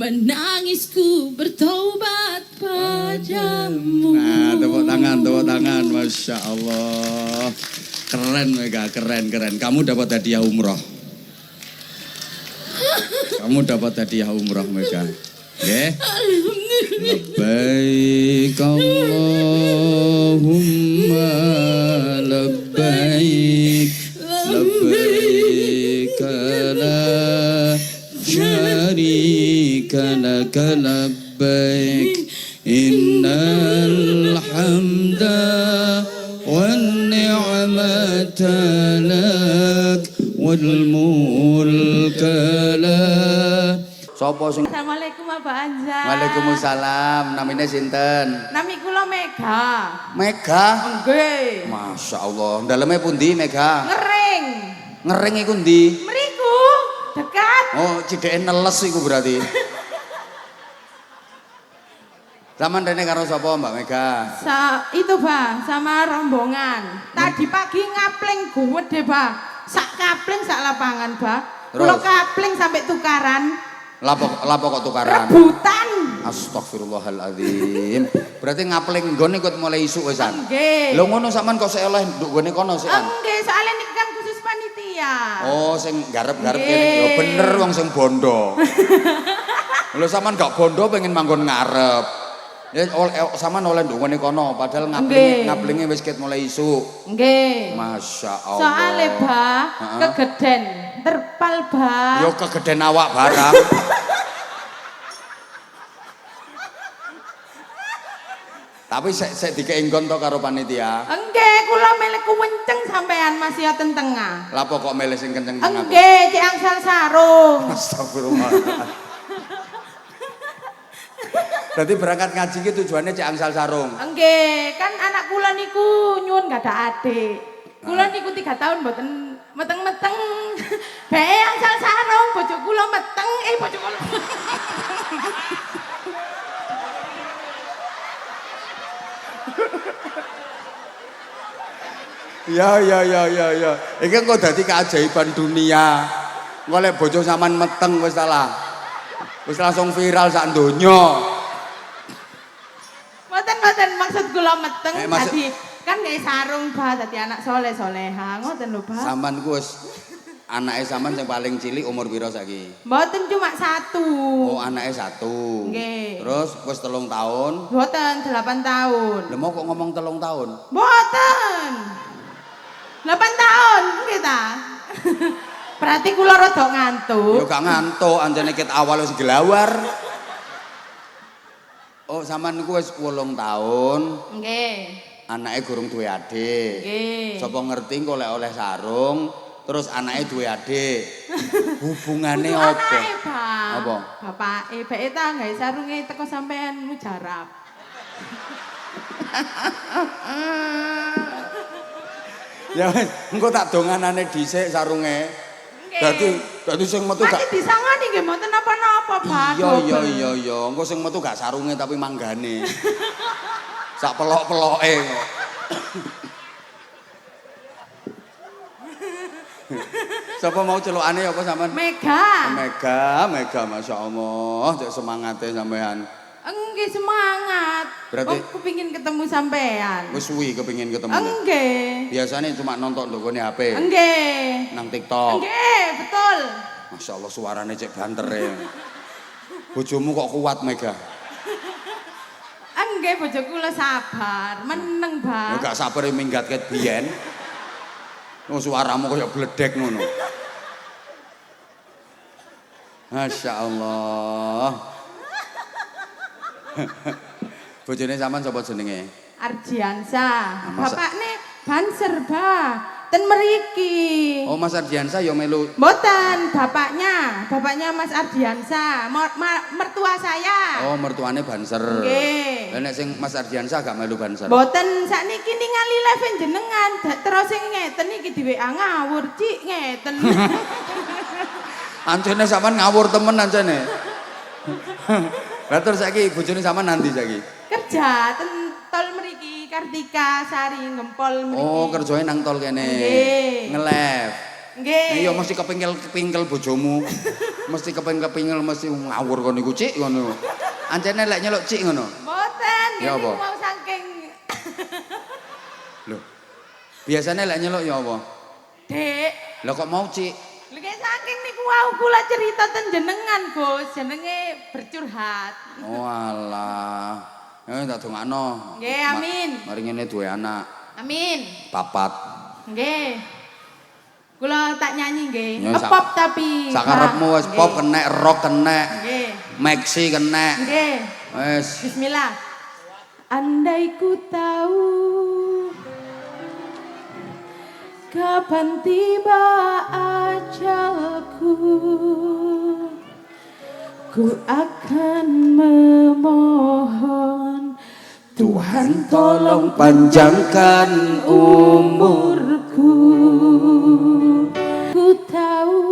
menangisku bertobat padamu. Nah, tepuk tangan, Masya Allah. Keren Mega, keren. Kamu dapat hadiah umroh. Mega. Nggih. Labbaik Allahumma labbaik. Labbaik la syarika lak labbaik. Innal hamda wan ni'mata lak wal mulka lak. Sopo sing Assalamualaikum Abah Anjar. Waalaikumsalam. Namine sinten? Nami kula Mega. Mega. Nggih. Masya Allah. Daleme pundi Mega? Ngering. Ngering iku ndi? Mriku dekat. Oh, cideke neles iku berarti. Zaman rene karo sapa Mbak Mega? Itu Bah, sama rombongan. Tadi pagi ngapling guwet deh Bah. Sak kapling sak lapangan Bah. Kula kapling sampai tukaran. Lapo kok tukaran? Rebutan. Astagfirullahaladzim. Berarti ngapling nggon ikut mulai isuk wisan. Nggih. Lho ngono sampean kok sik oleh nduk gone kono sik kan? Nggih, soalnya ini kan khusus panitia. Oh, sing garep-garep kene. Ya bener wong sing bondo. Lho sampean gak bondo pengen manggon ngarep. Ya sampean oleh nduk gone kono padahal ngaplinge wis ket mulai isuk. Nggih. Masya Allah. Soale Bah, kegeden, terpal Bah. Yo kegeden awak barang. Tapi sik dikei nggon to karo panitia. Nggih, kula milih kuwenceng sampean masih ten tengah. Lapo kok milih sing kenceng tengah? Nggih, Cik Angsal Sarung. Astagfirullah. Berarti berangkat ngaji ki tujuannya Cik Angsal Sarung. Nggih, kan anak kula niku nyuwun gak ada adik. Kula niku 3 tahun mboten meteng-meteng. Bae Angsal Sarung, bojo kula meteng, bojo kula. Ya. Iki kok dadi keajaiban dunia. Golek bojo sampean meteng wis salah. Wis langsung viral sak donya. Mboten maksud kula meteng dadi kan gawe sarung Bah dadi anak soleh-soleha ngoten lho Bah. Sampean ku wis anake sampean sing paling cilik umur pira saiki? Mboten cuma 1. Oh, anake 1. Nggih. Terus wis 3 tahun. Mboten 8 tahun. Lha mau kok ngomong 3 tahun? Mboten. 8 tahun nggih ta. Berarti kula rada ngantuk. Ya gak ngantuk, anjane ket awal wis gelawar. Oh, sampean niku wis 8 tahun. Nggih. Anake gurung duwe adik. Nggih. Sapa ngerti kok oleh sarung, terus anake duwe adik. Hubungane apa? Anake, Bang. Apa? Bapake, bae ta gawe sarunge teko sampean mujarab. Ya wis, engko tak donganane dhisik sarunge. Dadi sing metu gak disangani nggih mboten napa-napa, Pak. Iya. Engko sing metu gak sarunge tapi manggane. Sak pelok-peloke kok. Sapa mau celukane apa sampean? Mega, Masya Allah. Cek semangate sampean. Enggak semangat. Berarti kepingin ketemu sampean. Wis suwi kepengin ketemu. Enggak. Biasanya cuma nonton ndokone HP. Enggak. Nang TikTok. Enggak, betul. Masya Allah suarane cek banter ya. Bojomu kok kuat Mega? Enggak, bojo kula sabar, meneng, Bang. Ya gak sabar minggat ket biyen. Oh suaramu kayak bledek ngono. Masya Allah. Bojone sampean sapa jenenge? Ardiansyah. Bapakne Banser, Bah. Ten mriki. Oh, Mas Ardiansyah ya melu. Mboten, bapaknya Mas Ardiansyah, mertua saya. Oh, mertuane Banser. Nggih. Lah nek sing Mas Ardiansyah gak melu Banser. Mboten, sakniki ningali live jenengan, terus sing ngeten iki di WA ngawur, Cik, ngeten. Ancene sampean ngawur temen ancene. Lah terus saiki bojone sampean nanti saiki? Kerja ten tol mriki Kartika Sari Ngempol mriki. Oh, kerjane nang tol kene. Nggih. Nge-live. Nggih. Iya mesti kepingkel bojomu. Mesti kepingin mesti ngawur kono iku Cik ngono. Ancene lek nyeluk Cik ngono. Mboten, Ya niku apa? mau saking Lho. Biasanya lek nyeluk ya apa? Dek. Lah kok mau Cik? Lha saking niku wau kula cerita ten jenengan, Gus. Jenenge bercurhat. Oh alah. Tak dongakno. Nggih, amin. Mari ngene duwe anak. Amin. Papat. Nggih. Kula tak nyanyi nggih. Ya, Pop tapi. Sakarepmu wis Nggih. pop kenek, rock kenek. Nggih. Maxi kenek. Nggih. Wis. Bismillah. Andai ku tahu kapan tiba ajalku, ku akan memohon Tuhan tolong panjangkan umurku. Ku tahu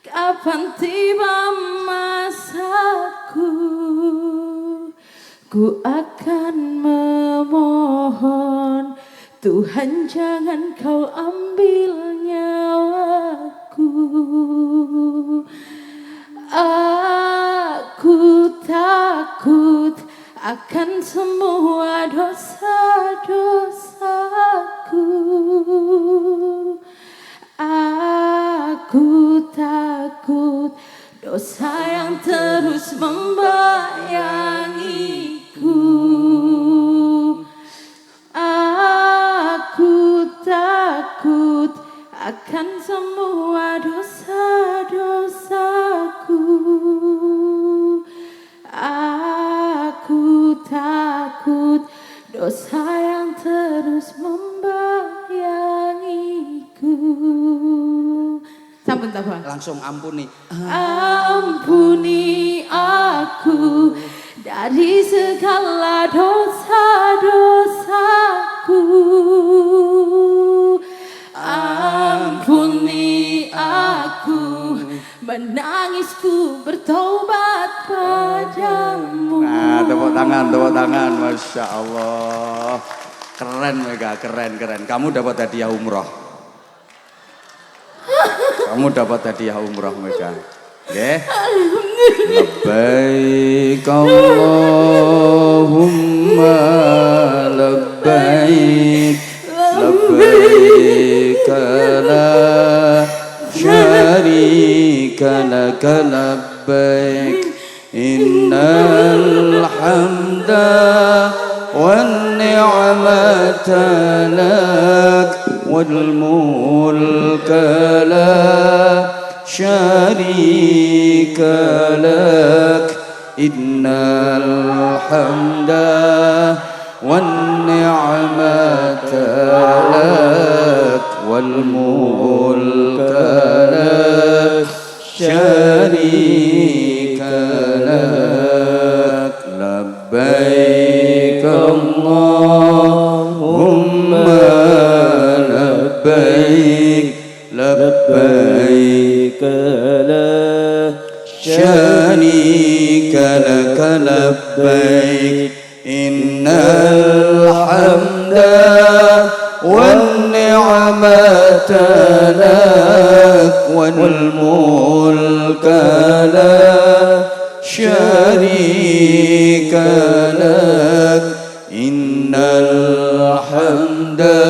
kapan tiba masaku, ku akan memohon Tuhan jangan kau ambil nyawaku. Aku takut akan semua dosa-dosaku. Aku takut dosa yang terus membayangiku. Aku takut akan semua dosa-dosaku. Aku takut dosa yang terus membayangiku. Sampun ta, Bang? Langsung ampuni. Ampuni aku dari segala dosa-dosaku. Ampuni aku, menangisku bertobat padamu. Nah, tepuk tangan, Masya Allah. Keren Mega, keren. Kamu dapat hadiah umroh. Mega. Nggih. Labbaik Allahumma labbaik. Labbaik la syarika laka labbaik. Innal hamda wan ni'mata lak wal mulka la syarika lak. Innal hamda wan ni'mata lak wal mulka la syarika lak. Labbaik Allahumma labbaik. Labbaik la syarika laka labbaik. Innal hamda wan ni'mata lak wal mulka la syarika lak. Innal hamda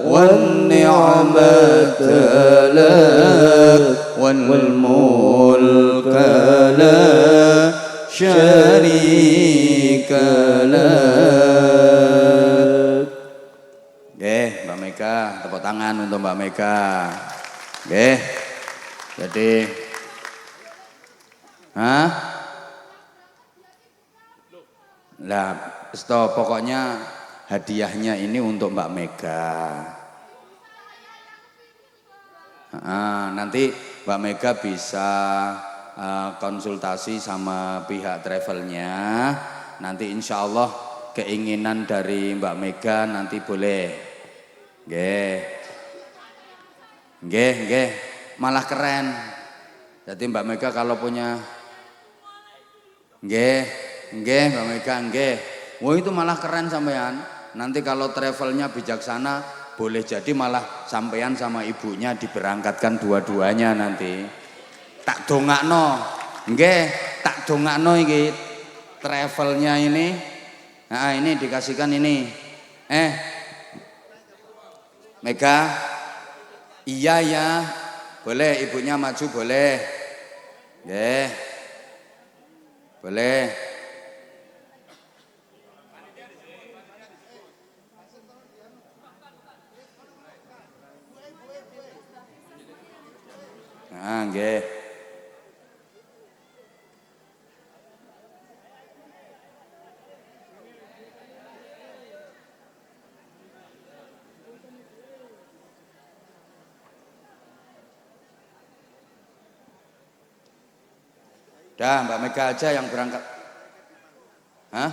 wan ni'mata lak wal mulka la syarika lak. Nggih, Mbak Mega, tepuk tangan untuk Mbak Mega. Nggih. Jadi Lah, stop, pokoknya hadiahnya ini untuk Mbak Mega. Nanti Mbak Mega bisa konsultasi sama pihak travelnya. Nanti insya Allah keinginan dari Mbak Mega nanti boleh. Nggih, malah keren. Jadi Mbak Mega kalau punya Nggih Mbak Mega, nggih. Wah itu malah keren sampean. Nanti kalau travelnya bijaksana, boleh jadi malah sampean sama ibunya diberangkatkan dua-duanya nanti. tak dongakno. Nggih, tak dongakno iki travelnya ini. Nah, ini dikasihkan ini. Mega. Iya ya. Boleh ibunya maju boleh. Nggih. Boleh. Nah, nggih. Dah, Mbak Mega aja yang berangkat. Hah?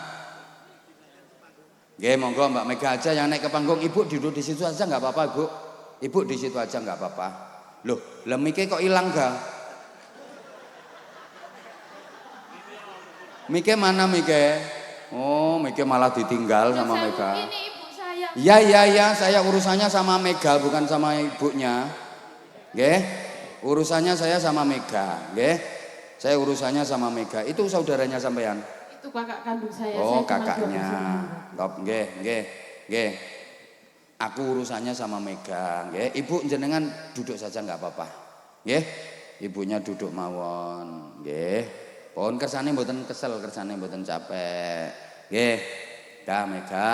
Nggih, monggo Mbak Mega aja yang naik ke panggung. Ibu duduk di situ aja nggak apa-apa, Bu. Ibu di situ aja nggak apa-apa. Loh, mike kok hilang ga? Mike mana Mike? Oh, Mike malah ditinggal sama Mega. Ini ibu saya. Iya, saya urusannya sama Mega bukan sama ibunya. Nggih. Urusannya saya sama Mega, nggih. Saya urusannya sama Mega. Itu saudaranya sampean? Itu kakak kandung saya. Oh, saya kakaknya. Top, nggih. Aku urusannya sama Mega, nggih. Ibu jenengan duduk saja nggak apa-apa. Nggih. Ibunya duduk mawon, nggih. Pun kersane mboten kesel, kersane mboten capek. Nggih. Dah Mega.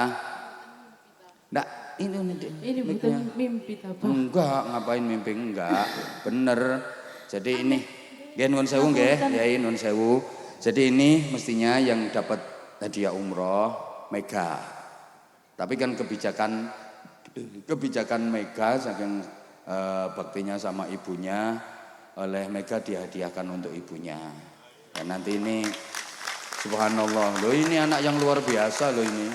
Ndak, ini bukan mimpi apa? Enggak, ngapain mimpi enggak. Bener. Jadi ini nggih nuwun sewu nggih, Yai nuwun sewu. Jadi ini mestinya yang dapat hadiah umroh Mega. Tapi kan kebijakan Mega saking baktinya sama ibunya, oleh Mega dihadiahkan untuk ibunya. Dan nanti ini subhanallah, loh ini anak yang luar biasa loh ini.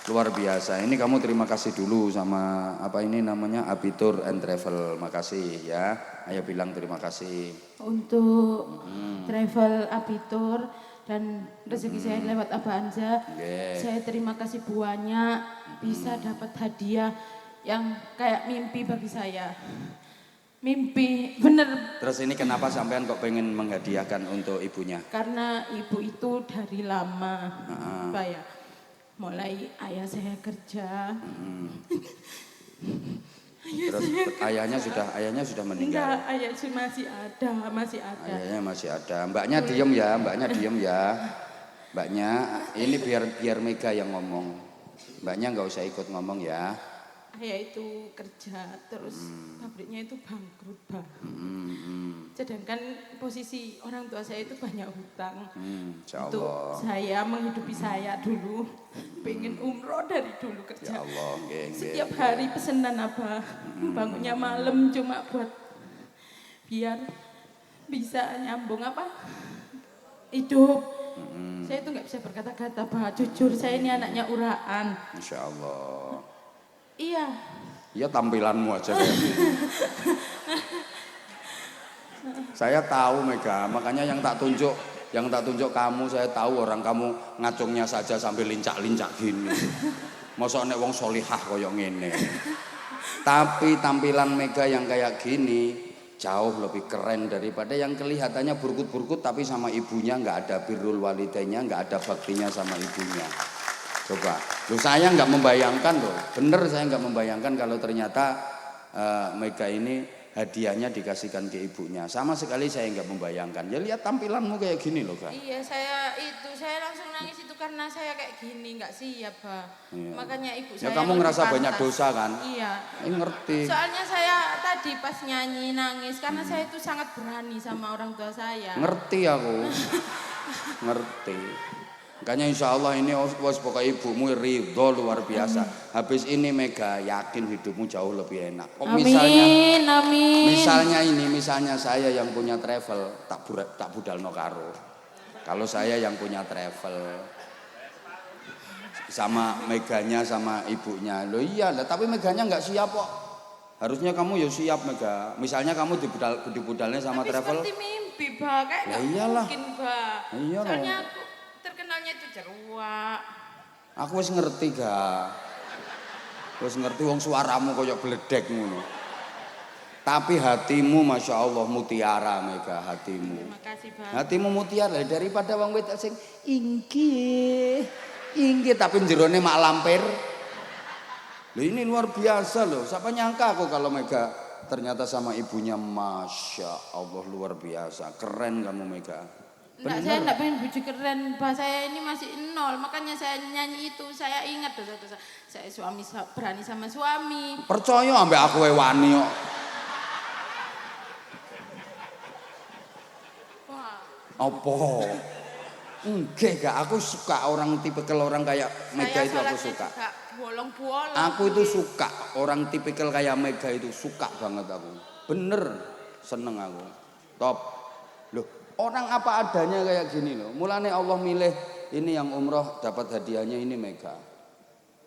Luar biasa. Ini kamu terima kasih dulu sama apa ini namanya Abitur and Travel. Makasih ya. Ayo bilang terima kasih. Untuk travel Abitur dan rezeki saya lewat Abah Anja. Saya terima kasih banyak bisa dapat hadiah yang kayak mimpi bagi saya. Mimpi bener. Terus ini kenapa sampean kok pengen menghadiahkan untuk ibunya? Karena ibu itu dari lama, Pak ya. Mulai ayah saya kerja. Terus ayahnya sudah meninggal. Enggak, ayah masih ada. Ayahnya masih ada. Mbaknya diem ya. Mbaknya ini biar Mega yang ngomong. Mbaknya nggak usah ikut ngomong ya. Ayah itu kerja terus pabriknya itu bangkrut, Pak. Sedangkan posisi orang tua saya itu banyak hutang. Untuk saya menghidupi saya dulu, pengen umroh dari dulu kerja. Ya Allah, setiap hari pesenan apa, bangunnya malam cuma buat biar bisa nyambung apa hidup. Saya itu nggak bisa berkata-kata, Pak. Jujur saya ini anaknya uraan. Insya Allah. Iya. Iya tampilanmu aja kayak gitu. Saya tahu Mega, makanya yang tak tunjuk kamu, saya tahu orang kamu ngacungnya saja sambil lincak-lincak gini. Mosok nek wong solihah koyo ngene. Tapi tampilan Mega yang kayak gini jauh lebih keren daripada yang kelihatannya burkut-burkut tapi sama ibunya nggak ada birrul walidaynya, nggak ada baktinya sama ibunya. Coba, loh saya nggak membayangkan loh, bener saya nggak membayangkan kalau ternyata Mega ini hadiahnya dikasihkan ke ibunya. Sama sekali saya nggak membayangkan. Ya lihat tampilanmu kayak gini loh kan. Iya saya langsung nangis itu karena saya kayak gini nggak siap, Pak. Iya. Makanya ibu ya, saya. kamu ngerasa banyak dosa kan? Iya. Ngerti. Soalnya saya tadi pas nyanyi nangis karena saya itu sangat berani sama orang tua saya. Ngerti aku. Ngerti. Makanya insya Allah ini pokoknya ibumu ridho luar biasa. Habis ini Mega yakin hidupmu jauh lebih enak. Oh, amin. Misalnya saya yang punya travel tak budal no karo. Kalau saya yang punya travel sama Meganya sama ibunya, loh iya lah. Tapi Meganya nggak siap kok. Harusnya kamu ya siap Mega. Misalnya kamu dibudalnya sama tapi travel. Seperti mimpi, Pak. Kayak nggak mungkin, Pak. Soalnya aku terkenalnya itu jeruak. Aku wis ngerti ga. Wis ngerti wong suaramu koyo bledek ngono. Tapi hatimu Masya Allah mutiara Mega hatimu. Terima kasih Bang. Hatimu mutiara daripada wong wedok sing inggih tapi jerone mak lampir. Loh ini luar biasa loh. Siapa nyangka aku kalau Mega ternyata sama ibunya Masya Allah luar biasa. Keren kamu Mega. Enggak, saya enggak pengen bujuk keren, bahasa saya ini masih nol, makanya saya nyanyi itu, saya ingat dosa-dosa. Saya suami berani sama suami. Percaya ambek aku wani kok. Wah. Apa? Enggak, aku suka orang tipikal orang kayak Mega itu aku suka. Bolong-bolong. Aku itu suka orang tipikal kayak Mega itu suka banget aku. Bener, seneng aku. Top. Loh, orang apa adanya kayak gini loh. Mulane Allah milih ini yang umroh dapat hadiahnya ini Mega.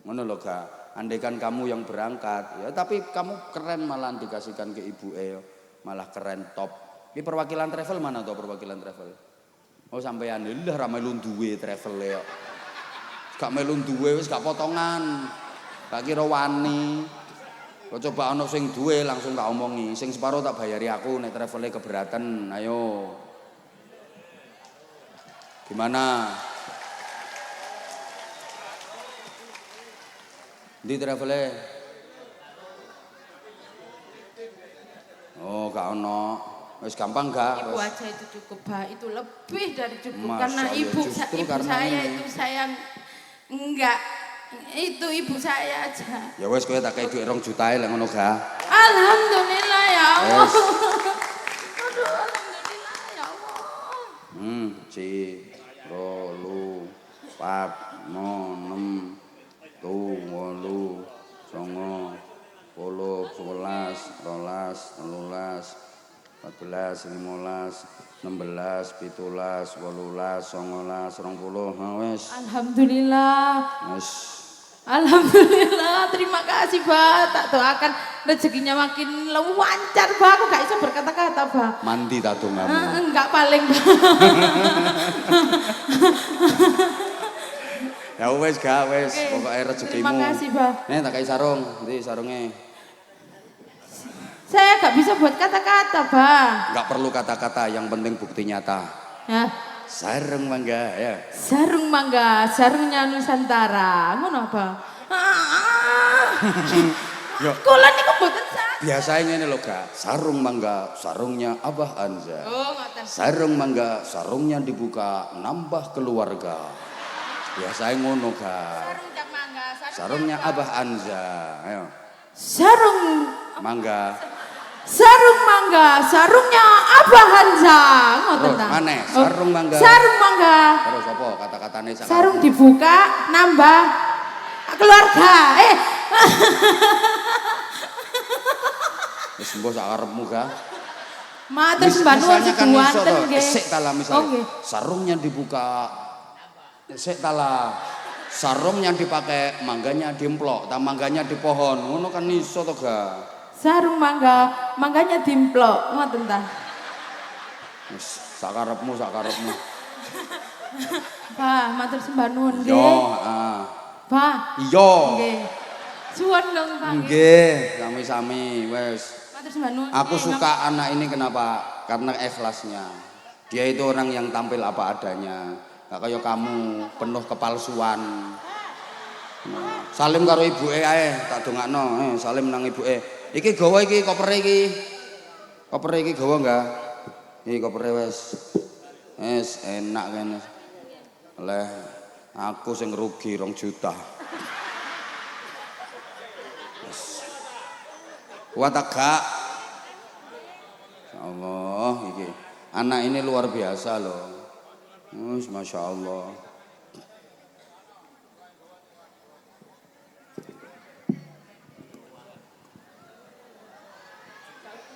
Ngono loh Ga. Andaikan kamu yang berangkat ya, tapi kamu keren malah dikasihkan ke ibu malah keren top. Ini perwakilan travel mana tuh perwakilan travel? Oh sampean lha ra melu duwe travel ya. Gak melu duwe wis gak potongan. Gak kira wani. Kok coba ana sing duwe langsung tak omongi, sing separo tak bayari aku nek travele keberatan. Ayo. Gimana? Di travelnya? Oh, gak ono. Wis gampang gak? Ibu aja itu cukup, Pak. Itu lebih dari cukup. Masya Karena Allah, ibu karena saya ini. itu sayang. Enggak. Itu ibu saya aja. Ya wis kowe tak kei dhuwit 2 juta lek ngono ga. Alhamdulillah ya Allah. Yes. Aduh, alhamdulillah ya Allah. Ci, ro, lu, pat, mo, nem, tu, wolu, songo, puluh, 11, 12, 13, 14, 15, 16, 17, 18, 19, 20, wis. Alhamdulillah. Wis. Alhamdulillah, terima kasih Pak. Tak doakan rezekinya makin lancar Pak. Aku gak bisa berkata-kata Pak. Mandi tak dongamu. Enggak paling Pak. Ya wis gak wis, Oke, pokoke rezekimu. terima kasih, Pak. Nih tak kei sarung, ndi sarunge? Saya gak bisa buat kata-kata Pak. Enggak perlu kata-kata, yang penting bukti nyata. Ya. Sarung mangga ya. Sarung mangga, sarungnya Nusantara. Ngono apa? Yo. Kula niku mboten sadar. Biasanya ngene lho, Kak. Sarung mangga, sarungnya Abah Anza. Oh, ngoten. Sarung mangga, sarungnya dibuka, nambah keluarga. Biasanya ngono, Kak. Sarung jak mangga, Sarungnya Abah Anza. Ayo. Sarung Sarung mangga, sarungnya Abah Hanza. Ngoten Terus ta? maneh, sarung mangga. Sarung mangga. Terus apa kata-katane sak? Sarung dibuka, nambah keluarga. Wis mbok sak karepmu, Kak. Matur sembah nuwun Misalnya kan iso seduwanten to, nggih. sik tala misalnya. Oh, nggih. Sarungnya dibuka. Sik tala. Sarungnya dipakai, mangganya dimplok, ta mangganya di pohon. Ngono kan iso to, Kak. Sarung mangga, mangganya dimplok. Ngoten ta? Wis sak karepmu, sak karepmu. Pak, matur sembah nuwun Yo, nggih. heeh. Pak. Iya. Nggih. Suwun dong Pak. Nggih, sami-sami wis. Matur sembah nuwun. Aku nggih. suka anak ini kenapa? Karena ikhlasnya. Dia itu orang yang tampil apa adanya. Gak kayak kamu, penuh kepalsuan. Nah, salim karo ibuke ae, tak dongakno. Salim nang ibuke. Iki gawa iki kopere iki. Kopere iki gawa enggak? Iki kopere wis. Wis enak kene. Leh aku sing rugi 2 juta. Kuat agak. Allah iki. Anak ini luar biasa loh. Masya Allah.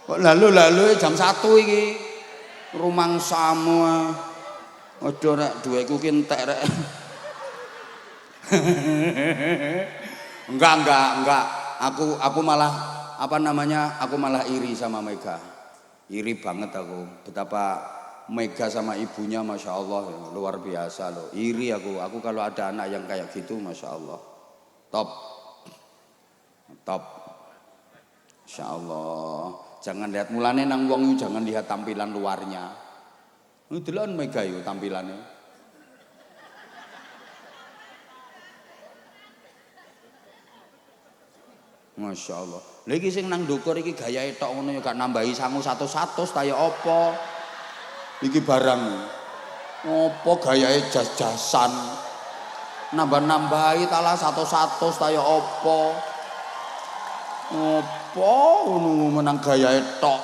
Kok lalu jam 1 iki. Rumangsamu. Aduh rek duweku ki entek rek. Enggak. Aku malah apa namanya? Aku malah iri sama Mega. Iri banget aku. Betapa Mega sama ibunya Masya Allah luar biasa loh. Iri aku kalau ada anak yang kayak gitu Masya Allah. Top. Masya Allah. Jangan lihat mulane nang wong itu jangan lihat tampilan luarnya. Ndelok mega yo tampilannya. Masya Allah. Lagi sing nang dukur iki gaya tok ngono ya gak nambahi sangu 100 ta ya apa? Iki barang apa gayae jas-jasan. Nambah-nambahi talah 100 ta ya apa? Apa ngono menang gayae tok.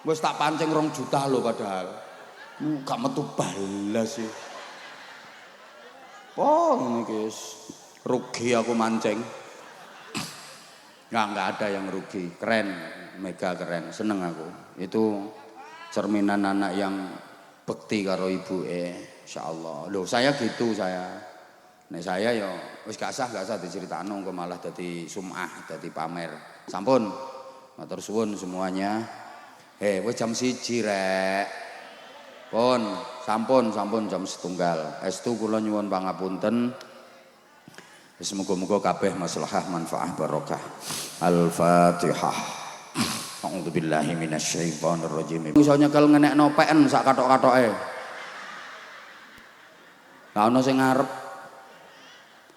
Wis tak pancing 2 juta lho padahal. Gak metu balas sih. Oh ini guys, rugi aku mancing. Nggak ada yang rugi, keren, mega keren, seneng aku. Itu cerminan anak yang bekti karo ibu insya Allah. Loh saya gitu saya. Nek saya ya wis gak sah diceritakno kok malah dadi sum'ah, dadi pamer. Sampun, matur suwun semuanya. Wis jam 1 rek. Pun, sampun jam 1. Estu kula nyuwun pangapunten. Semoga-moga kabeh maslahah manfaah barokah. Al-Fatihah. A'udzubillahi minasyaitonir rajim. Iso nyekel ngenekno PN sak kathok-kathoke. Lah ana sing ngarep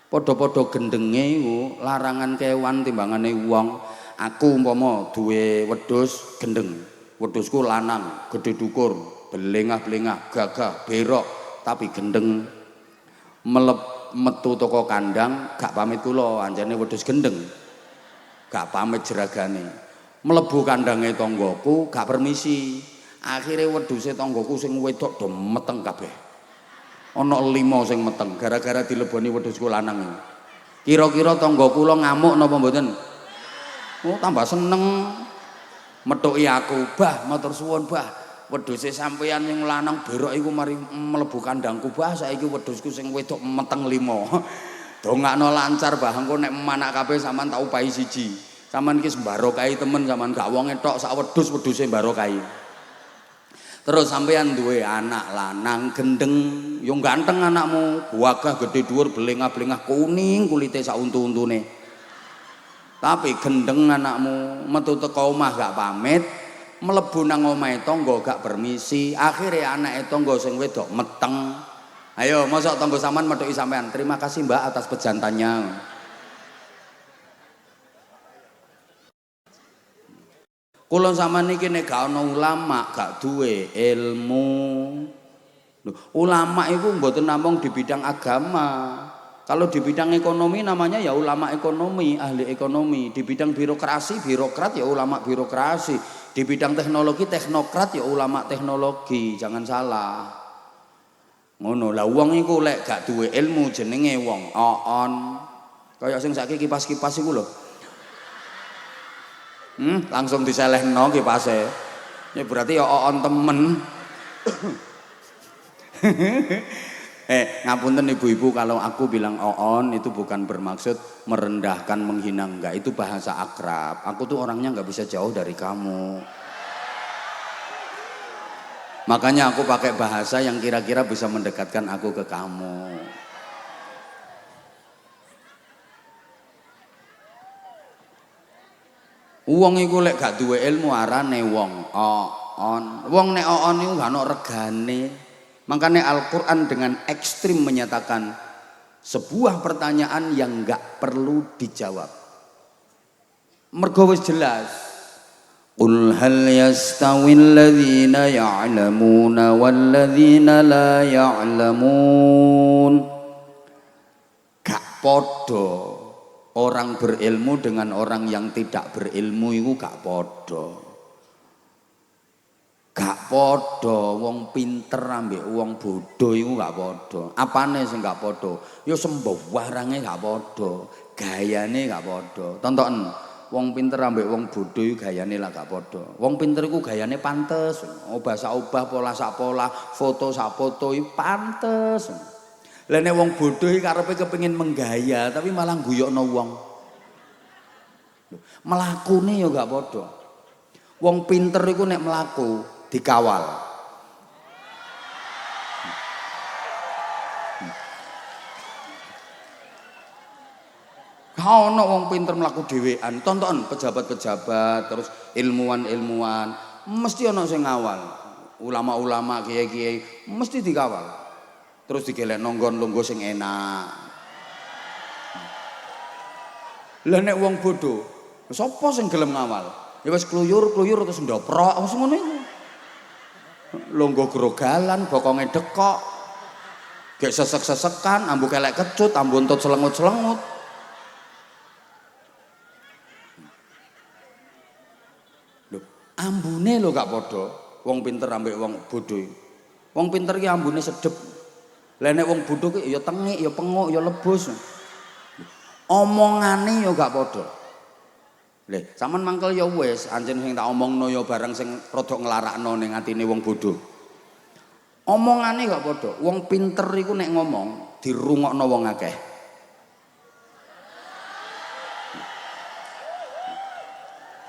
padha-padha gendenge iku larangan kewan timbangane wong. Aku umpama duwe wedhus gendeng. Wedhusku lanang, gedhe dukur, belengah-belengah, gagah, berok, tapi gendeng. Metu toko kandang gak pamit kula, anjane wedhus gendeng. Gak pamit jeragane. Mlebu kandange tanggoku gak permisi. Akhire wedhuse tanggoku sing wedok do meteng kabeh. Ana 5 sing meteng gara-gara dileboni wedhusku lanang. Kira-kira tangga kula ngamuk napa mboten? Oh, tambah seneng. Methuki aku, "Bah, matur suwun, Bah. Wedhuse sampeyan sing lanang berok iku mari mlebu kandangku, Bah. Saiki wedhusku sing wedok meteng 5." Dongakno lancar, Bah. Engko nek manak kabeh sampean tak upahi 1. Sampeyan iki sembarokahi temen, sampean gak wonge tok sak wedhus-wedhuse mbarokahi. Terus sampeyan duwe anak lanang gendeng, yo ganteng anakmu, gagah gede dhuwur belengah-belengah kuning kulite sak untu-untune. Tapi gendeng anakmu, metu teko omah gak pamit, mlebu nang omahe tangga gak permisi, akhire anake tangga sing wedok meteng. Ayo, mosok tangga sampean methuki sampean. Terima kasih Mbak atas pejantannya. Kula sampean niki nek gak ana ulama, gak duwe ilmu. Loh, ulama itu mboten namung di bidang agama. Kalau di bidang ekonomi namanya ya ulama ekonomi, ahli ekonomi. Di bidang birokrasi, birokrat ya ulama birokrasi. Di bidang teknologi, teknokrat ya ulama teknologi. Jangan salah. Ngono lah wong iku lek gak duwe ilmu jenenge wong oon. Kaya sing saiki kipas-kipas iku lho. Langsung diselehno kipase. Ya berarti ya oon temen. Ngapunten ibu-ibu kalau aku bilang oon itu bukan bermaksud merendahkan, menghina, enggak. Itu bahasa akrab. Aku tuh orangnya nggak bisa jauh dari kamu. Makanya aku pakai bahasa yang kira-kira bisa mendekatkan aku ke kamu. Wong iku lek gak duwe ilmu arane wong oon. Wong nek oon iku gak ono regane. Makanya Al-Quran dengan ekstrim menyatakan sebuah pertanyaan yang gak perlu dijawab. Mergo wis jelas. Qul hal yastawil ladzina ya'lamuna wal ladzina la ya'lamun. Gak podo orang berilmu dengan orang yang tidak berilmu itu gak podo. Gak podo wong pinter ambek wong bodoh iku gak podo. Apane sing gak podo? Ya sembarange gak podo, gayane gak podo. Tonton wong pinter ambek wong bodoh iku gayane lah gak podo. Wong pinter iku gayane pantes, obah sak obah, pola sak pola, foto sak foto iku pantes. Lah nek wong bodoh iki karepe kepengin menggaya tapi malah guyokno wong. Melakune ya gak podo. Wong pinter iku nek mlaku dikawal. Gak ono wong pinter mlaku dhewean. Tonton pejabat-pejabat terus ilmuwan-ilmuwan mesti ono sing ngawal. Ulama-ulama, kiai-kiai mesti dikawal. Terus digelek nonggon lungguh sing enak. Lah nek wong bodho, sapa sing gelem ngawal? Ya wis kluyur-kluyur terus ndoprok wis ngono iku. Lungguh grogalan, bokonge dekok. Gek sesek-sesekan, ambu kelek kecut, ambu entut selengut-selengut. Ambune lho gak padha wong pinter ambek wong bodho. Wong pinter ki ambune sedep. Lah nek wong bodho ki ya tengik, ya penguk, ya lebus. Omongane ya gak padha. Lha, sampean mangkel ya wis, anjen sing tak omongno ya barang sing rada nglarakno ning atine wong bodho. Omongane gak padha. Wong pinter iku nek ngomong dirungokno wong akeh.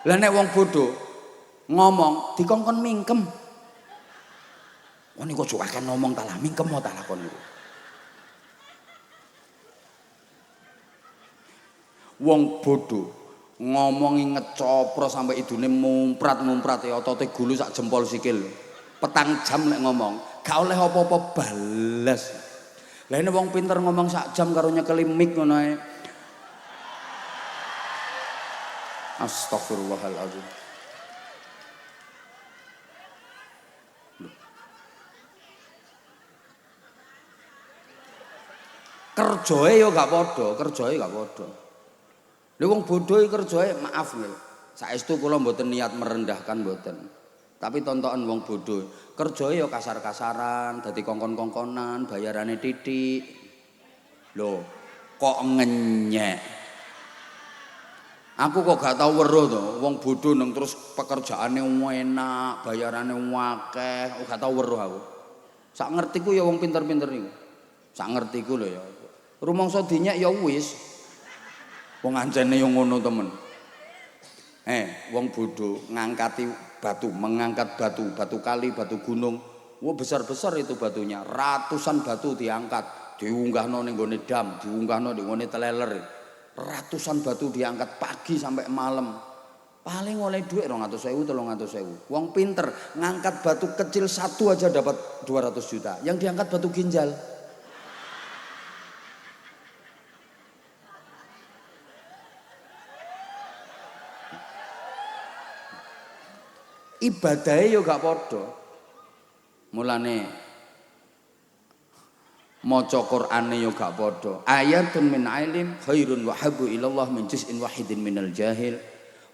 Lah nek wong bodho ngomong dikongkon mingkem. Oh niku kok akeh ngomong ta lah mingkem ta lakon niku. Wong bodho ngomongi ngecopro sampai idune mumprat-mumprat ya otote gulu sak jempol sikil. Petang jam lek ngomong, gak oleh apa-apa balas. Lah ini wong pinter ngomong sak jam karo nyekeli mik ngono ae. Astagfirullahaladzim. Kerjoe ya gak padha, kerjoe gak padha. Lha wong bodho iki kerjoe maaf nggih. Saestu kula mboten niat merendahkan mboten. Tapi tontonan wong bodho, kerjoe ya kasar-kasaran, dadi kongkon-kongkonan, bayarane titik. Lho, kok ngenyek. Aku kok gak tau weruh to, wong bodho nang terus pekerjaane enak, bayarane akeh, gak tau weruh aku. Sak ngertiku ya wong pinter-pinter niku. Sak ngertiku lho ya. Rumangsa dinyek ya wis. Wong anjene yo ngono temen. Wong bodho ngangkati batu, mengangkat batu, batu kali, batu gunung. Wah besar-besar itu batunya, ratusan batu diangkat, diunggahno ning gone dam, diunggahno ning gone teleler. Ratusan batu diangkat pagi sampai malam. Paling oleh duit 200.000, 300.000. Wong pinter ngangkat batu kecil satu aja dapat 200 juta. Yang diangkat batu ginjal. Ibadahe yo gak padha. Mulane maca Qur'ane yo gak padha. Ayatun min ilim khairun wa habu ilallah min juz'in wahidin minal jahil.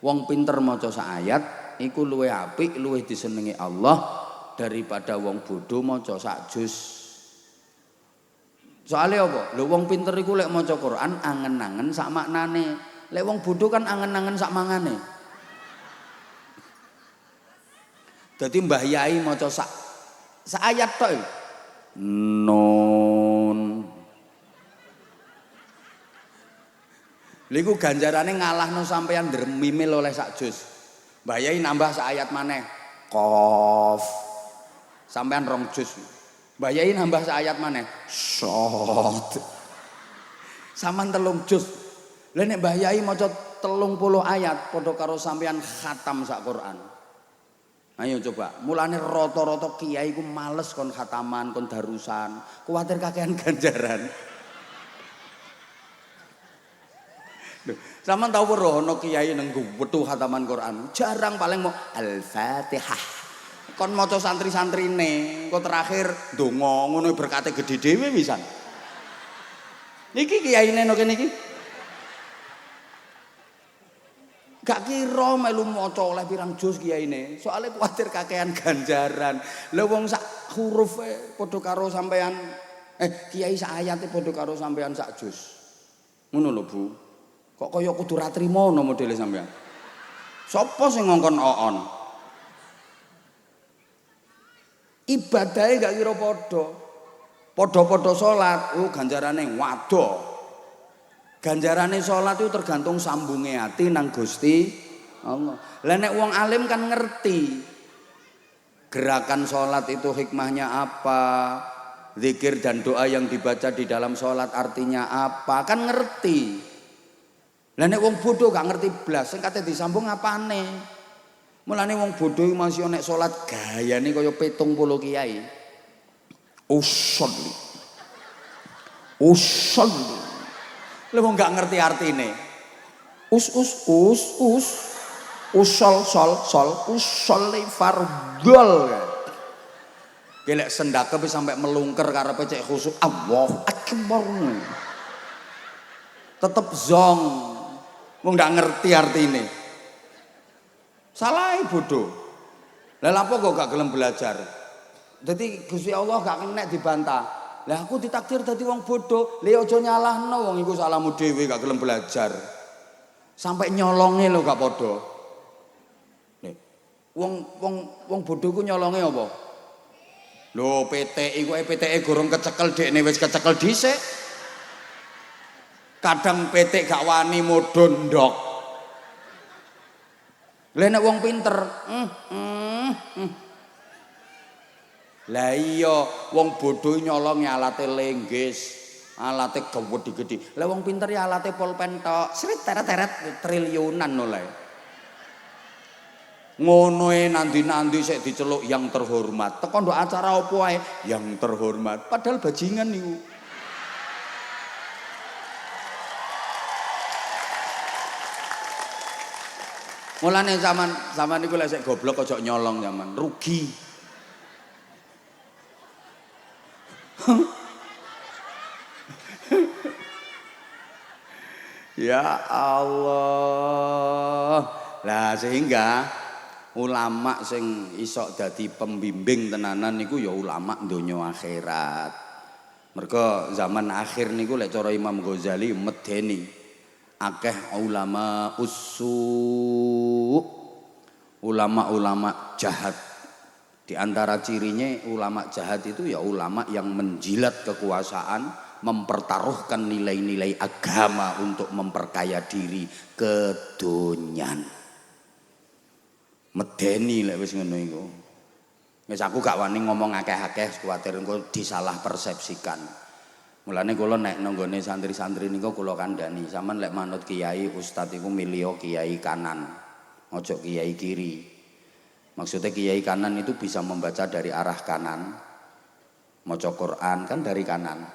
Wong pinter maca sak ayat iku luwih apik, luwih disenengi Allah daripada wong bodho maca sak juz. Soale apa? Lho wong pinter iku lek maca Qur'an angen-angen sak maknane. Lek wong bodho kan angen-angen sak mangane. Dadi Mbah Yai maca sak ayat tok. Nun. Lha iku ganjarane ngalahno sampeyan ndremimil oleh sak juz. Mbah Yai nambah sak ayat maneh. Qaf. Sampeyan 2 juz. Mbah Yai nambah sak ayat maneh. Shad. Saman 3 juz. Lah nek Mbah Yai maca 30 ayat padha karo sampeyan khatam sak Quran. Ayo coba, mulane rata-rata kiai ku males kon khataman, kon darusan, kuwatir kakean ganjaran. Sampeyan tau weruh ana kiai nang wetu khataman Quran, jarang paling mau Al-Fatihah. Kon maca santri-santrine, engko terakhir ndonga ngono berkate gedhe dhewe pisan. Niki kiyaine no kene iki. Gak kira melu maca oleh pirang juz kiyaine, soalnya kuwatir kakean ganjaran. Lha wong sak hurufe padha karo sampean kiai sak ayate padha karo sampean sak juz. Ngono lho Bu. Kok kaya kudu ra trimo ngono modele sampean. Sapa sing ngongkon oon? Ibadahe gak kira padha. Padha-padha salat, ganjarane waduh. Ganjarane salat itu tergantung sambunge ati nang Gusti Allah. Lah nek wong alim kan ngerti gerakan salat itu hikmahnya apa, zikir dan doa yang dibaca di dalam salat artinya apa, kan ngerti. Lah nek wong bodho gak ngerti blas, sing kate disambung apane? Mulane wong bodho iki masih nek salat gayane kaya 70 kiai. Usolli. Usolli. Lah wong gak ngerti artine. Us. Usol sol usolli fardhol. Gelek sendake wis sampe melungker karepe cek khusuk Allahu Akbar. Tetep zong. Wong ndak ngerti artine. Salah bodoh. Lah lapo kok gak gelem belajar? Dadi Gusti Allah gak kena dibantah. Lah aku ditakdir dadi wong bodoh, lha aja nyalahno wong iku salahmu dhewe gak gelem belajar. Sampai nyolonge lho gak padha. Nih. Wong bodoh ku nyolonge apa? Lho PTI kok PTI gorong kecekel dekne wis kecekel dhisik. Kadang PT gak wani modon ndok. Lah nek wong pinter, Lah iya wong bodoh nyolong alate lenggis, alate gede-gede. Lah wong pinter ya alate pulpen tok. Srit teret-teret triliunan oleh. Ngonoe nanti sik diceluk yang terhormat. Teko ndok acara opo ae yang terhormat. Padahal bajingan niku. Mulane zaman niku lek sik goblok aja nyolong zaman, rugi. Ya Allah. Lah sehingga ulama sing iso dadi pembimbing tenanan niku ya ulama donya akhirat. Mergo zaman akhir niku lek cara Imam Ghazali medeni. Akeh ulama ulama jahat. Di antara cirinya ulama jahat itu ya ulama yang menjilat kekuasaan, mempertaruhkan nilai-nilai agama untuk memperkaya diri kedonyan. Medeni lek wis ngono iku. Wis aku gak wani ngomong akeh-akeh kuwatir engko disalah persepsikan. Mulane kula nek nanggone santri-santri niku kula kandhani, sampean lek manut kiai ustaz iku milih kiai kanan, ojo kiai kiri. Maksudnya kiai kanan itu bisa membaca dari arah kanan. Maca Quran kan dari kanan.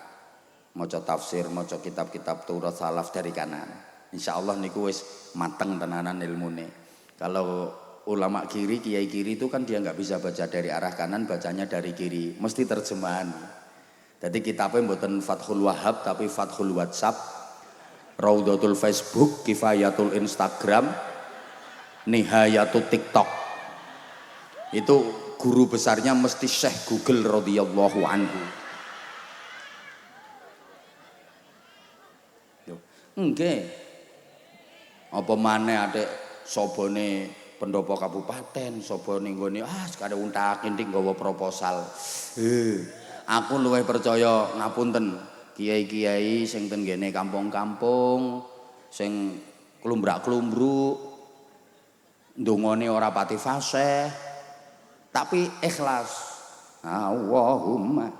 Maca tafsir, maca kitab-kitab Taurat salaf dari kanan. Insyaallah niku wis mateng tenanan ilmune. Kalau ulama kiri, kiai kiri itu kan dia nggak bisa baca dari arah kanan, bacanya dari kiri, mesti terjemahan. Jadi kitabnya mboten Fathul Wahhab tapi Fathul WhatsApp, Raudatul Facebook, Kifayatul Instagram, Nihayatul TikTok. Itu guru besarnya mesti Syekh Google radhiyallahu anhu. Nggih. Apa maneh atik sobone pendopo kabupaten, sobone nggone sekare untak-intik nggawa proposal. Aku luwih percaya ngapunten kiai-kiai sing ten ngene kampung-kampung sing klumbrak-klumbruk ndongane ora pati fasih tapi ikhlas. Allahumma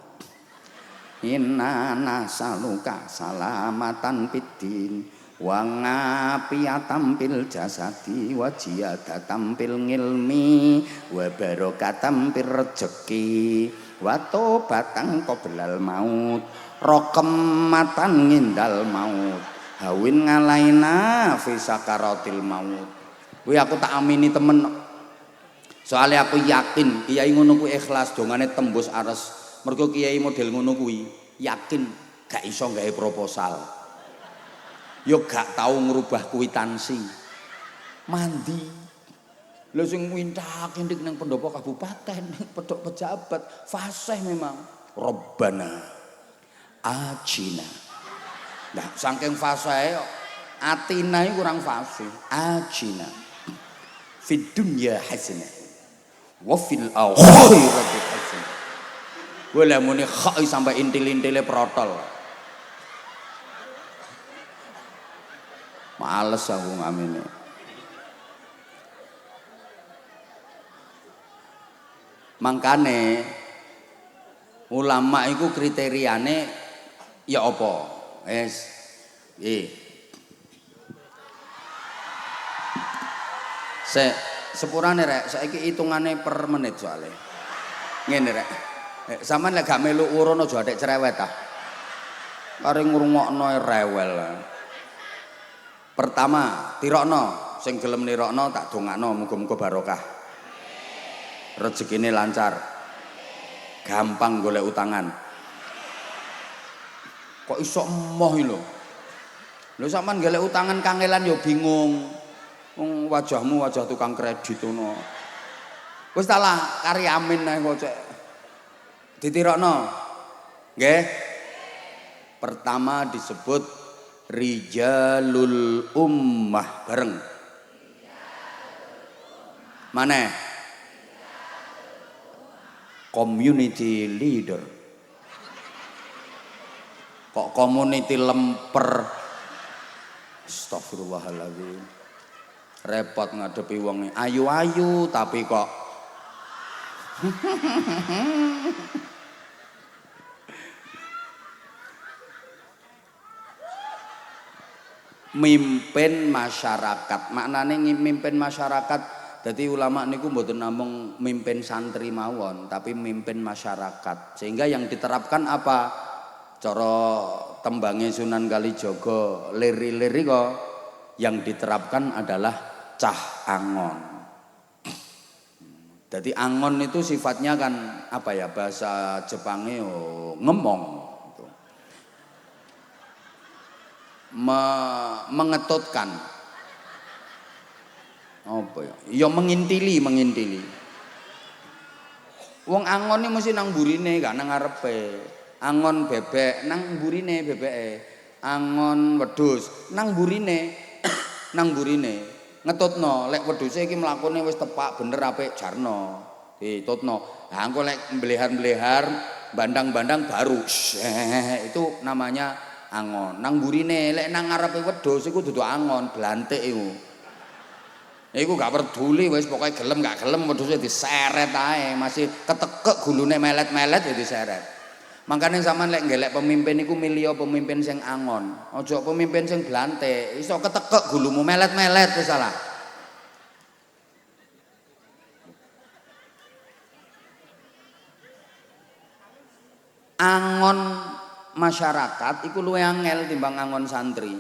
inna nasaluka salamatan fiddin wa ngapiatam pil jasadi wa jiyadatam pil ngilmi wa barakatam pil rejeki wa tobatang qoblal maut rokematan ngindal maut hawin ngalaina fi sakaratil maut. Kuwi aku tak amini temen. Soalnya aku yakin kiai ngono kuwi ikhlas dongane tembus ares. Mergo kiai model ngono kuwi yakin gak iso gawe proposal. Yo gak tau ngerubah kwitansi. Mandi. Lho sing wintak-intik nang pendopo kabupaten, pedok pejabat, fasih memang. Rabbana ajina. Nah, saking fasih atina iki kurang fasih. Ajina. Fid dunya hasanah. Wa fil akhirati hasanah. Kowe lek muni kok sampai intil-intile protol. Males aku ngamine. Mangkane ulama iku kriteriane ya apa? Sepurane rek, saiki hitungane per menit soalnya. Ngene rek. Sampeyan lek gak melu urun aja atik cerewet ah. Kare ngrungokno rewel. Pertama, tirokno, sing gelem nirokno tak dongakno muga-muga barokah. Rezekine lancar. Gampang golek utangan. Kok iso emoh lho. Lho sampean golek utangan kangelan ya bingung. Wong wajahmu wajah tukang kredit ngono. Wis ta lah kari amin ae kok cek. Ditirokno. Nggih. Pertama disebut rijalul ummah bareng. Mana? Community leader. Kok community lemper? Astagfirullahaladzim. Repot ngadepi wong ayu-ayu tapi kok mimpin masyarakat. Maknane mimpin masyarakat dadi ulama niku mboten namung mimpin santri mawon tapi mimpin masyarakat. Sehingga yang diterapkan apa? Cara tembange Sunan Kalijaga liri-liri kok yang diterapkan adalah cah angon. Jadi angon itu sifatnya kan apa ya, bahasa Jepangnya ngemong gitu. Mengetutkan apa ya? Ya mengintili. Wong angon ini mesti nang burine gak nang ngarepe. Angon bebek nang burine bebeke. Angon wedhus nang burine ngetutno. Lek wedhuse iki mlakune wis tepak bener apik jarno ditutno. Lah engko lek mblehar-mblehar bandang-bandang baru itu namanya angon. Nang burine lek nang ngarepe wedhus iku dudu angon, blantik iku. Iku gak peduli wis pokoke gelem gak gelem wedhuse diseret ae, masih ketekek gulune melet-melet ya diseret. Makanya sampean lek ngelek pemimpin iku milih pemimpin sing angon, aja pemimpin sing blantik, iso ketekek gulumu melet-melet wis salah. Angon masyarakat iku luwih angel timbang angon santri.